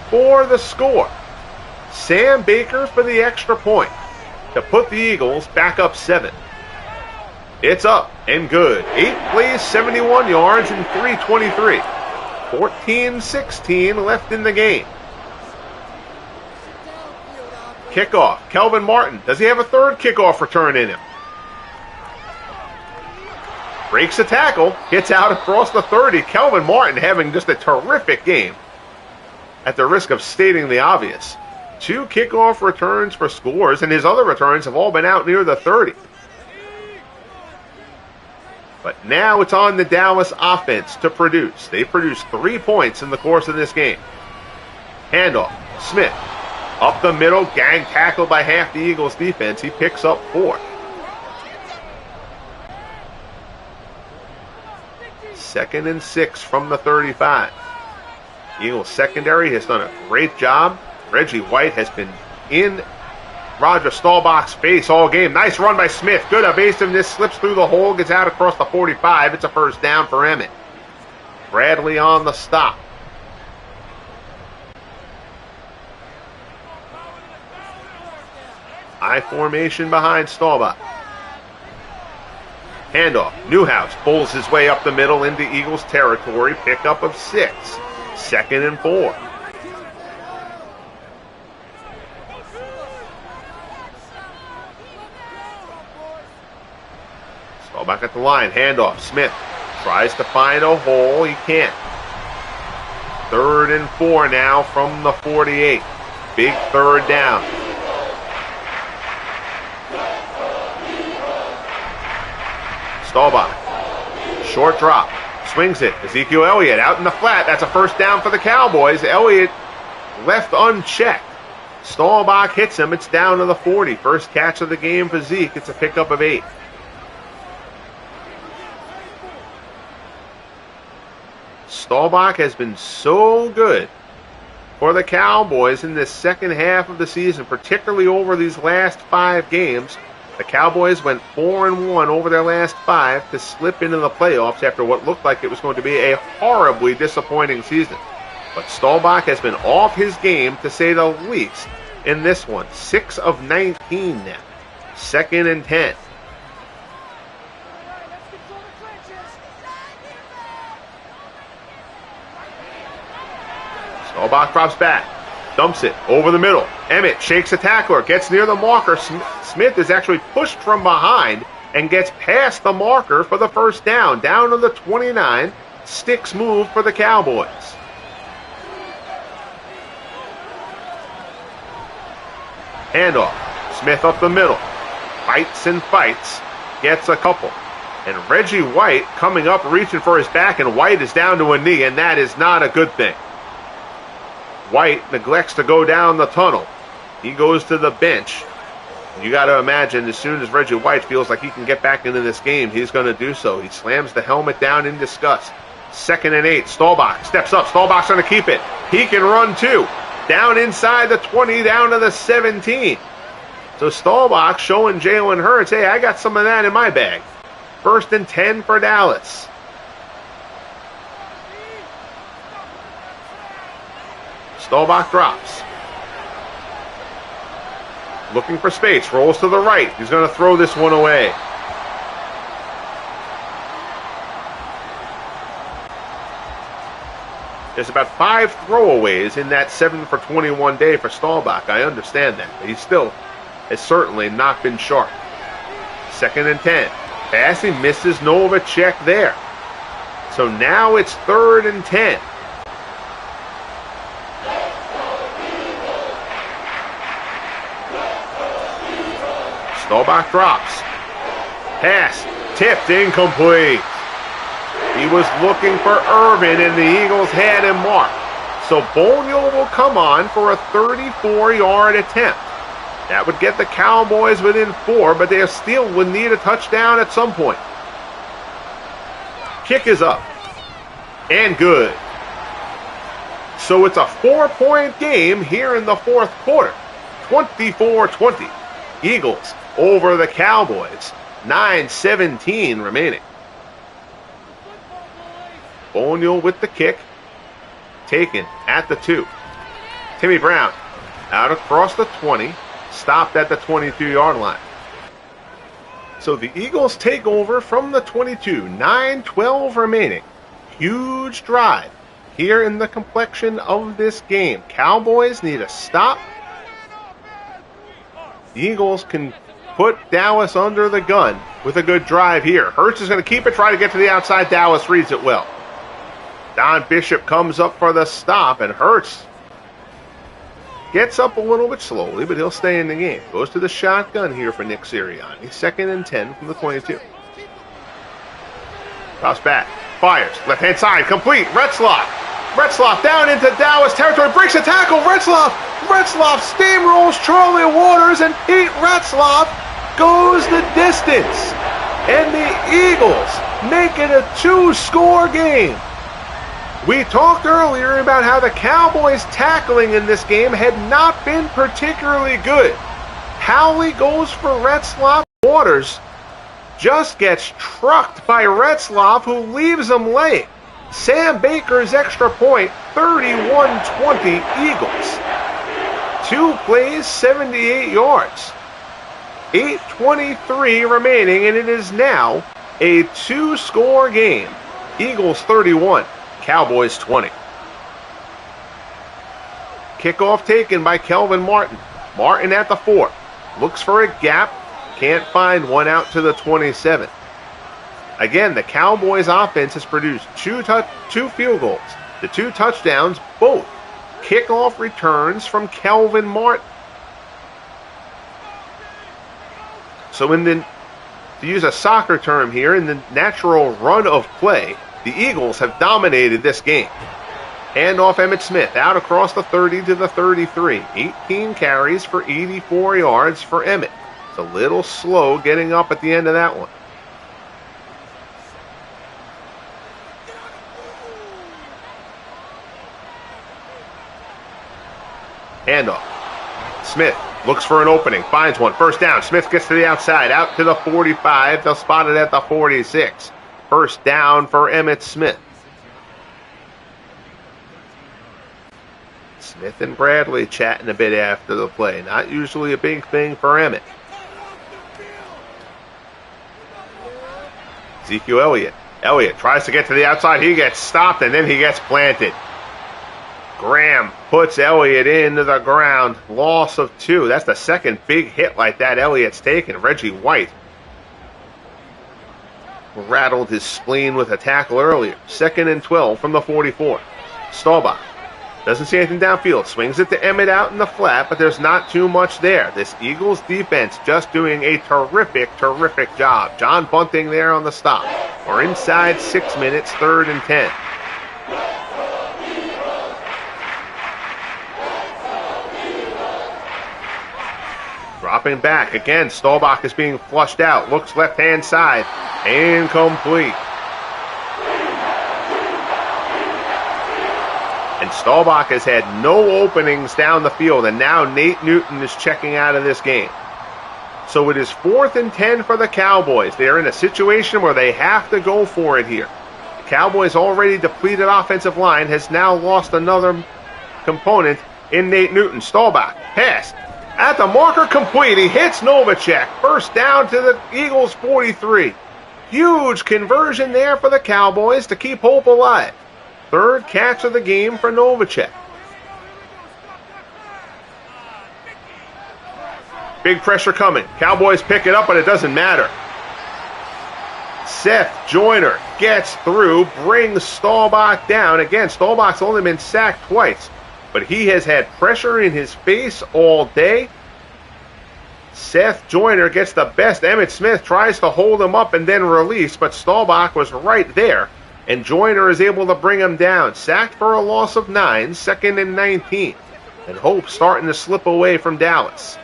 for the score. Sam Baker for the extra point to put the Eagles back up 7. It's up and good. 8 plays, 71 yards, and 3:23. 14-16 left in the game. Kickoff. Kelvin Martin. Does he have a third kickoff return in him? Breaks a tackle. Gets out across the 30. Kelvin Martin having just a terrific game. At the risk of stating the obvious. 2 kickoff returns for scores, and his other returns have all been out near the 30. But now it's on the Dallas offense to produce. They produced 3 points in the course of this game. Handoff. Smith. Up the middle. Gang tackled by half the Eagles defense. He picks up 4. 2nd and 6 from the 35. Eagles secondary has done a great job. Reggie White has been in Roger Staubach's face all game. Nice run by Smith. Good evasiveness. Slips through the hole. Gets out across the 45. It's a first down for Emmitt. Bradley on the stop. I formation behind Staubach. Handoff. Newhouse pulls his way up the middle into Eagles territory. Pickup of 6. 2nd and 4. Staubach at the line. Handoff. Smith tries to find a hole. He can't. 3rd and 4 now from the 48. Big 3rd down. Staubach. Short drop. Swings it. Ezekiel Elliott out in the flat. That's a first down for the Cowboys. Elliott left unchecked. Staubach hits him. It's down to the 40. First catch of the game for Zeke. It's a pickup of 8. Staubach has been so good for the Cowboys in this second half of the season, particularly over these last 5 games. The Cowboys went 4-1 over their last 5 to slip into the playoffs after what looked like it was going to be a horribly disappointing season. But Staubach has been off his game, to say the least, in this one. 6 of 19 now. 2nd and 10. Staubach drops back. Dumps it over the middle. Emmitt shakes a tackler. Gets near the marker. Smith is actually pushed from behind and gets past the marker for the first down. Down to the 29. Sticks move for the Cowboys. Handoff. Smith up the middle. Fights and fights. Gets a couple. And Reggie White coming up, reaching for his back, and White is down to a knee, and that is not a good thing. White neglects to go down the tunnel. He goes to the bench. You got to imagine as soon as Reggie White feels like he can get back into this game, he's going to do so. He slams the helmet down in disgust. 2nd and 8. Staubach steps up. Staubach's going to keep it. He can run too. Down inside the 20, down to the 17. So Staubach showing Jalen Hurts, hey, I got some of that in my bag. 1st and 10 for Dallas. Staubach drops. Looking for space. Rolls to the right. He's going to throw this one away. There's about 5 throwaways in that 7 for 21 day for Staubach. I understand that. But he still has certainly not been sharp. 2nd and 10. Pass, he misses. Novacek there. So now it's 3rd and 10. Staubach drops. Pass. Tipped. Incomplete. He was looking for Irvin, and the Eagles had him marked. So Boniel will come on for a 34-yard attempt. That would get the Cowboys within 4, but they still would need a touchdown at some point. Kick is up. And good. So it's a 4-point game here in the 4th quarter. 24-20. Eagles over the Cowboys. 9:17 remaining. Boniel with the kick. Taken at the 2. Timmy Brown out across the 20. Stopped at the 22-yard line. So the Eagles take over from the 22. 9:12 remaining. Huge drive here in the complexion of this game. Cowboys need a stop. The Eagles can put Dallas under the gun with a good drive here. Hurts is going to keep it, try to get to the outside. Dallas reads it well. Don Bishop comes up for the stop, and Hurts gets up a little bit slowly, but he'll stay in the game. Goes to the shotgun here for Nick Sirianni. 2nd and 10 from the 22. Drops back. Fires. Left-hand side. Complete. Retzloff. Retzloff down into Dallas territory. Breaks a tackle. Retzloff steamrolls Charlie Waters, and Pete Retzloff goes the distance. And the Eagles make it a 2-score game. We talked earlier about how the Cowboys' tackling in this game had not been particularly good. Howley goes for Retzloff. Waters just gets trucked by Retzloff, who leaves him laying. Sam Baker's extra point, 31-20 Eagles. 2 plays, 78 yards. 8:23 remaining, and it is now a 2-score game. Eagles 31. Cowboys 20. Kickoff taken by Kelvin Martin. Martin at the 4. Looks for a gap. Can't find one out to the 27. Again, the Cowboys offense has produced 2 field goals. The 2 touchdowns, both kickoff returns from Kelvin Martin. So to use a soccer term here, in the natural run of play, the Eagles have dominated this game. Handoff Emmitt Smith out across the 30 to the 33. 18 carries for 84 yards for Emmitt. It's a little slow getting up at the end of that one. Handoff. Smith looks for an opening, finds one, 1st down. Smith gets to the outside, out to the 45. They'll spot it at the 46. 1st down for Emmitt Smith. Smith and Bradley chatting a bit after the play. Not usually a big thing for Emmitt. Ezekiel Elliott. Elliott tries to get to the outside. He gets stopped, and then he gets planted. Graham puts Elliott into the ground. Loss of 2. That's the second big hit like that Elliott's taken. Reggie White rattled his spleen with a tackle earlier. 2nd and 12 from the 44. Staubach doesn't see anything downfield. Swings it to Emmitt out in the flat, but there's not too much there. This Eagles defense just doing a terrific job. John Bunting there on the stop. We're inside 6 minutes, 3rd and 10. Dropping back. Again, Staubach is being flushed out. Looks left-hand side. Incomplete. And Staubach has had no openings down the field, and now Nate Newton is checking out of this game. So it is 4th and 10 for the Cowboys. They're in a situation where they have to go for it here. The Cowboys' already depleted offensive line has now lost another component in Nate Newton. Staubach, pass. At the marker, complete. He hits Novacek. First down to the Eagles' 43. Huge conversion there for the Cowboys to keep hope alive. 3rd catch of the game for Novacek. Big pressure coming. Cowboys pick it up, but it doesn't matter. Seth Joyner gets through, brings Staubach down. Again, Staubach's only been sacked twice, but he has had pressure in his face all day. Seth Joyner gets the best. Emmitt Smith tries to hold him up and then release, but Staubach was right there, and Joyner is able to bring him down. Sacked for a loss of 9, 2nd and 19. And hope starting to slip away from Dallas.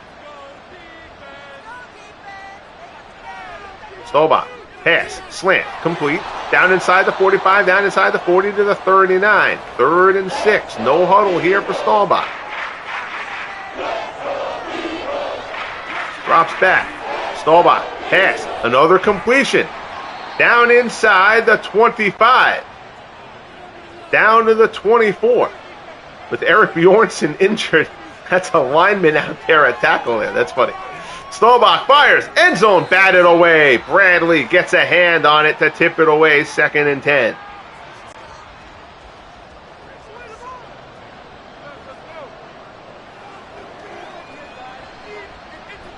Staubach, pass, slant, complete. Down inside the 45, down inside the 40 to the 39. 3rd and 6. No huddle here for Staubach. Drops back. Staubach, pass, another completion. Down inside the 25. Down to the 24. With Eric Bjornsson injured, that's a lineman out there at tackle there. That's funny. Staubach fires. End zone batted away. Bradley gets a hand on it to tip it away. 2nd and 10.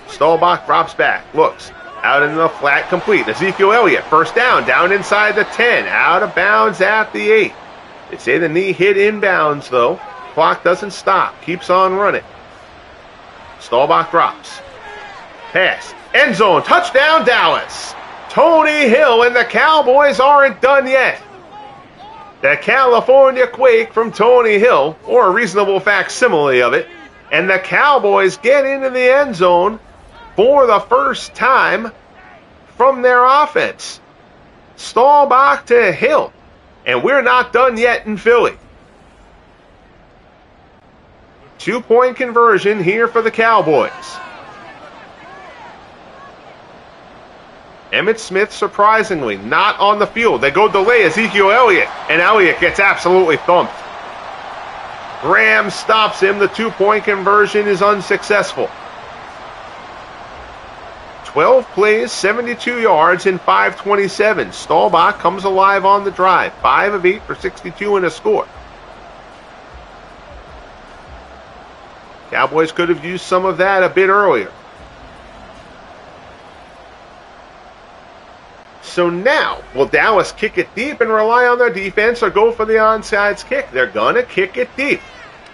Staubach drops back. Looks. Out in the flat, complete. Ezekiel Elliott, first down inside the 10. Out of bounds at the 8. They say the knee hit inbounds, though. Clock doesn't stop. Keeps on running. Staubach drops. Pass. End zone. Touchdown, Dallas. Tony Hill, and the Cowboys aren't done yet. The California Quake from Tony Hill, or a reasonable facsimile of it. And the Cowboys get into the end zone for the first time from their offense. Staubach to Hill. And we're not done yet in Philly. 2-point conversion here for the Cowboys. Emmitt Smith, surprisingly, not on the field. They go delay Ezekiel Elliott, and Elliott gets absolutely thumped. Graham stops him. The 2-point conversion is unsuccessful. 12 plays, 72 yards, and 5:27. Staubach comes alive on the drive. 5 of 8 for 62 and a score. Cowboys could have used some of that a bit earlier. So now, will Dallas kick it deep and rely on their defense or go for the onside kick? They're going to kick it deep.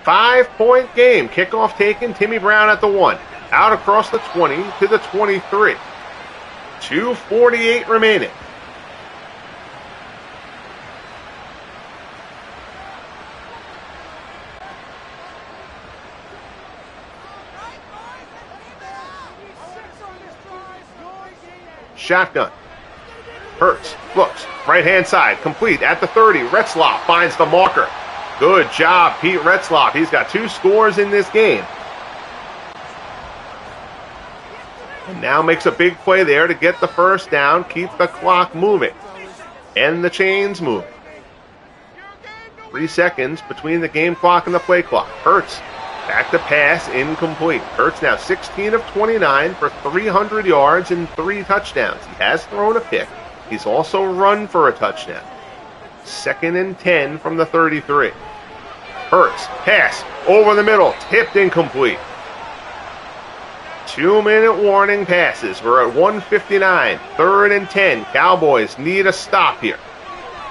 5-point game. Kickoff taken. Timmy Brown at the 1. Out across the 20 to the 23. 2:48 remaining. Shotgun. Hurts. Looks. Right-hand side. Complete at the 30. Retzlaff finds the marker. Good job, Pete Retzlaff. He's got 2 scores in this game. And now makes a big play there to get the first down, keep the clock moving, and the chains moving. 3 seconds between the game clock and the play clock. Hurts, back to pass, incomplete. Hurts now 16 of 29 for 300 yards and 3 touchdowns. He has thrown a pick. He's also run for a touchdown. 2nd and 10 from the 33. Hurts, pass, over the middle, tipped incomplete. 2-minute warning passes. We're at 1:59. 3rd and 10. Cowboys need a stop here.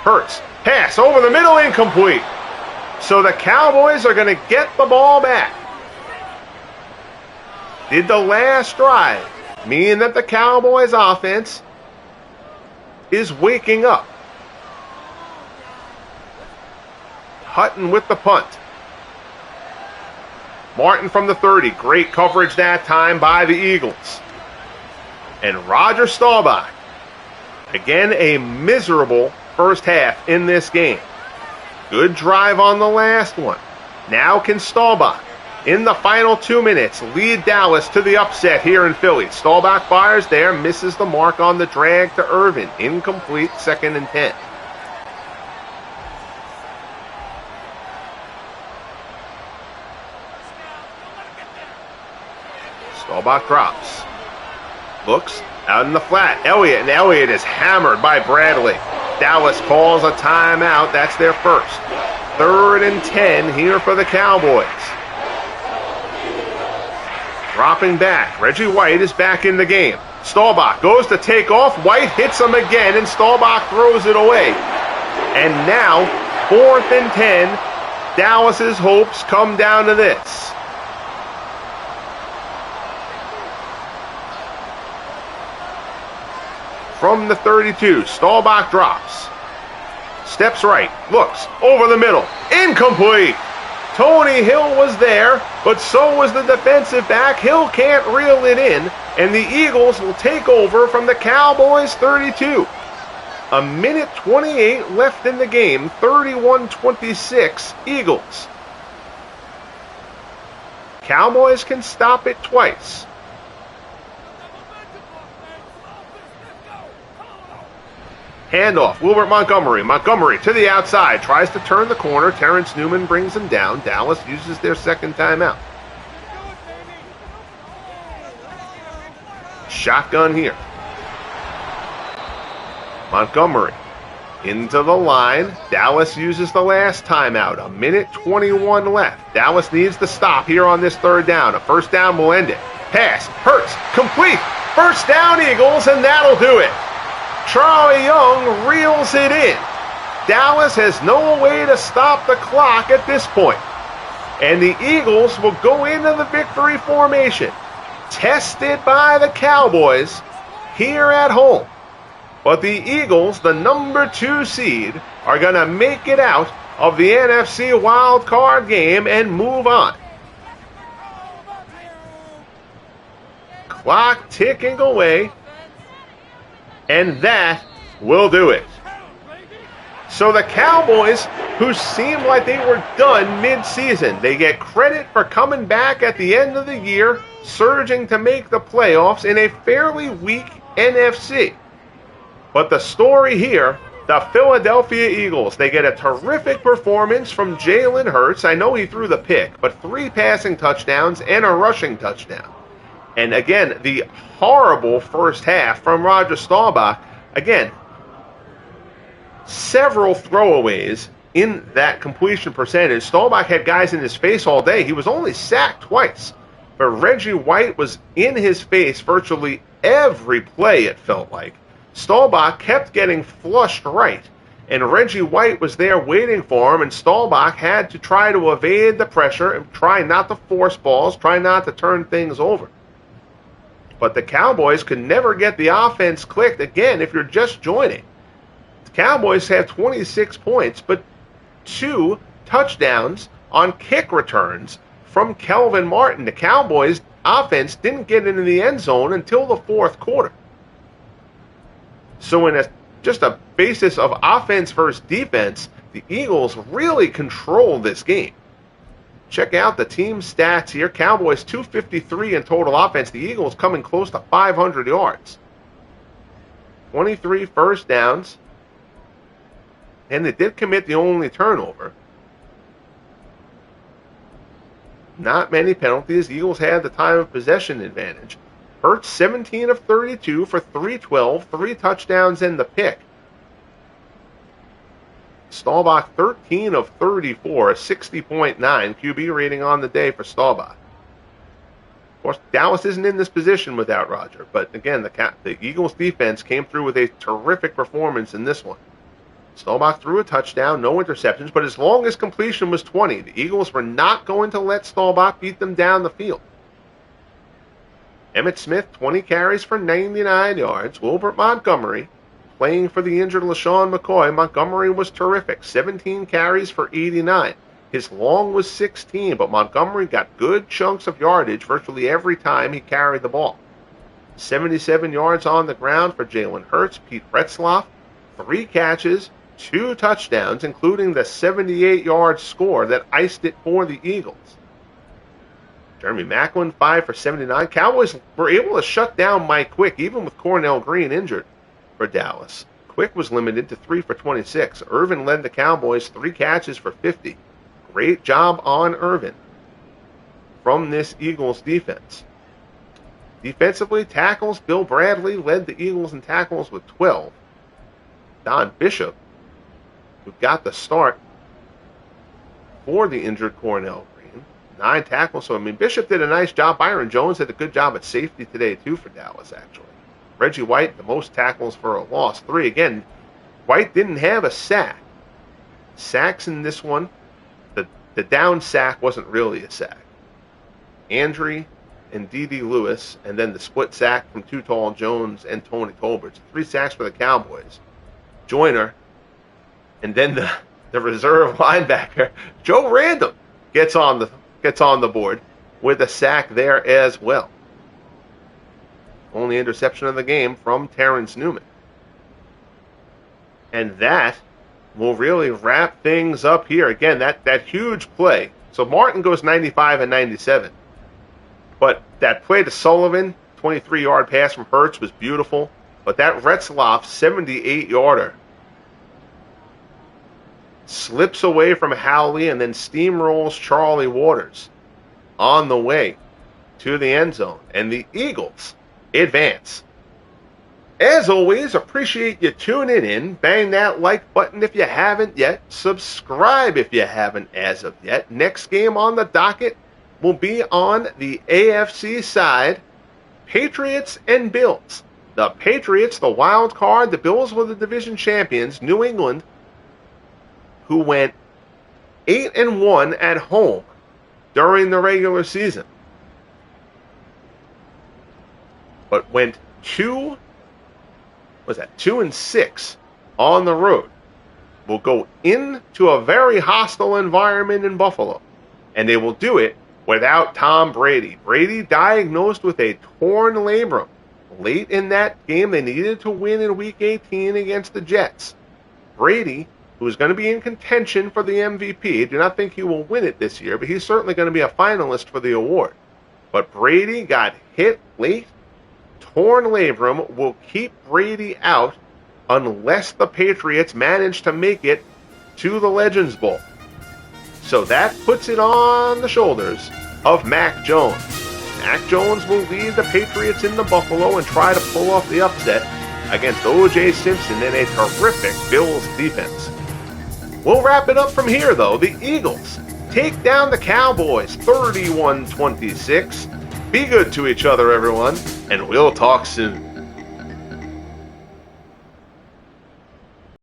Hurts, pass over the middle, incomplete. So the Cowboys are going to get the ball back. Did the last drive mean that the Cowboys offense is waking up? Hutton with the punt. Martin from the 30. Great coverage that time by the Eagles. And Roger Staubach. Again, a miserable first half in this game. Good drive on the last one. Now can Staubach, in the final 2 minutes, lead Dallas to the upset here in Philly. Staubach fires there, misses the mark on the drag to Irvin. Incomplete, 2nd and 10. Staubach drops. Looks out in the flat. Elliott, and Elliott is hammered by Bradley. Dallas calls a timeout. That's their first. 3rd and 10 here for the Cowboys. Dropping back. Reggie White is back in the game. Staubach goes to take off. White hits him again, and Staubach throws it away. And now, 4th and 10. Dallas's hopes come down to this. From the 32, Staubach drops. Steps right, looks, over the middle. Incomplete! Tony Hill was there, but so was the defensive back. Hill can't reel it in, and the Eagles will take over from the Cowboys 32. A minute 28 left in the game, 31-26 Eagles. Cowboys can stop it twice. Handoff, Wilbert Montgomery. Montgomery to the outside, tries to turn the corner. Terrence Newman brings him down. Dallas uses their second timeout. Shotgun here. Montgomery into the line. Dallas uses the last timeout. A minute 21 left. Dallas needs to stop here on this 3rd down. A first down will end it. Pass, Hurts, complete. First down, Eagles, and that'll do it. Charlie Young reels it in. Dallas has no way to stop the clock at this point. And the Eagles will go into the victory formation, tested by the Cowboys here at home. But the Eagles, the number 2 seed, are going to make it out of the NFC Wildcard game and move on. Clock ticking away. And that will do it. So the Cowboys, who seemed like they were done mid-season, they get credit for coming back at the end of the year, surging to make the playoffs in a fairly weak NFC. But the story here, the Philadelphia Eagles, they get a terrific performance from Jalen Hurts. I know he threw the pick, but 3 passing touchdowns and a rushing touchdown. And again, the horrible first half from Roger Staubach. Again, several throwaways in that completion percentage. Staubach had guys in his face all day. He was only sacked twice. But Reggie White was in his face virtually every play, it felt like. Staubach kept getting flushed right. And Reggie White was there waiting for him, and Staubach had to try to evade the pressure and try not to force balls, try not to turn things over. But the Cowboys could never get the offense clicked. Again, if you're just joining, the Cowboys have 26 points, but 2 touchdowns on kick returns from Kelvin Martin. The Cowboys' offense didn't get into the end zone until the 4th quarter. So in just a basis of offense versus defense, the Eagles really controlled this game. Check out the team stats here. Cowboys 253 in total offense. The Eagles coming close to 500 yards. 23 first downs. And they did commit the only turnover. Not many penalties. The Eagles had the time of possession advantage. Hurts 17 of 32 for 312, 3 touchdowns and the pick. Staubach 13 of 34, a 60.9 QB rating on the day for Staubach. Of course, Dallas isn't in this position without Roger, but again, the Eagles defense came through with a terrific performance in this one. Staubach threw a touchdown, no interceptions, but his longest completion was 20. The Eagles were not going to let Staubach beat them down the field. Emmitt Smith, 20 carries for 99 yards. Wilbert Montgomery, playing for the injured LaShawn McCoy. Montgomery was terrific. 17 carries for 89. His long was 16, but Montgomery got good chunks of yardage virtually every time he carried the ball. 77 yards on the ground for Jalen Hurts. Pete Retzlaff, 3 catches, 2 touchdowns, including the 78-yard score that iced it for the Eagles. Jeremy Maclin, 5 for 79. Cowboys were able to shut down Mike Quick, even with Cornell Green injured for Dallas. Quick was limited to 3 for 26. Irvin led the Cowboys 3 catches for 50. Great job on Irvin from this Eagles defense. Defensively, tackles, Bill Bradley led the Eagles in tackles with 12. Don Bishop, who got the start for the injured Cornell Green, 9 tackles. So, Bishop did a nice job. Byron Jones did a good job at safety today, too, for Dallas, actually. Reggie White, the most tackles for a loss, 3. Again, White didn't have a sack. Sacks in this one, the down sack wasn't really a sack. Landry and D.D. Lewis, and then the split sack from Too Tall Jones and Tony Colbert. 3 sacks for the Cowboys. Joyner, and then the reserve linebacker, Joe Random, gets on the board with a sack there as well. Only interception of the game from Terrence Newman. And that will really wrap things up here. Again, that huge play. So Martin goes 95 and 97. But that play to Sullivan, 23-yard pass from Hurts, was beautiful. But that Retzlaff 78-yarder slips away from Howley and then steamrolls Charlie Waters on the way to the end zone. And the Eagles advance. As always, appreciate you tuning in. Bang that like button if you haven't yet. Subscribe if you haven't as of yet. Next game on the docket will be on the AFC side. Patriots and Bills. The Patriots, the wild card. The Bills were the division champions. New England, who went 8-1 at home during the regular season, but went 2-6 on the road. Will go into a very hostile environment in Buffalo, and they will do it without Tom Brady. Brady diagnosed with a torn labrum. Late in that game, they needed to win in Week 18 against the Jets. Brady, who is going to be in contention for the MVP, I do not think he will win it this year, but he's certainly going to be a finalist for the award. But Brady got hit late. Torn labrum will keep Brady out unless the Patriots manage to make it to the Legends Bowl. So that puts it on the shoulders of Mac Jones. Mac Jones will lead the Patriots into Buffalo and try to pull off the upset against O.J. Simpson in a terrific Bills defense. We'll wrap it up from here, though. The Eagles take down the Cowboys 31-26. Be good to each other, everyone, and we'll talk soon.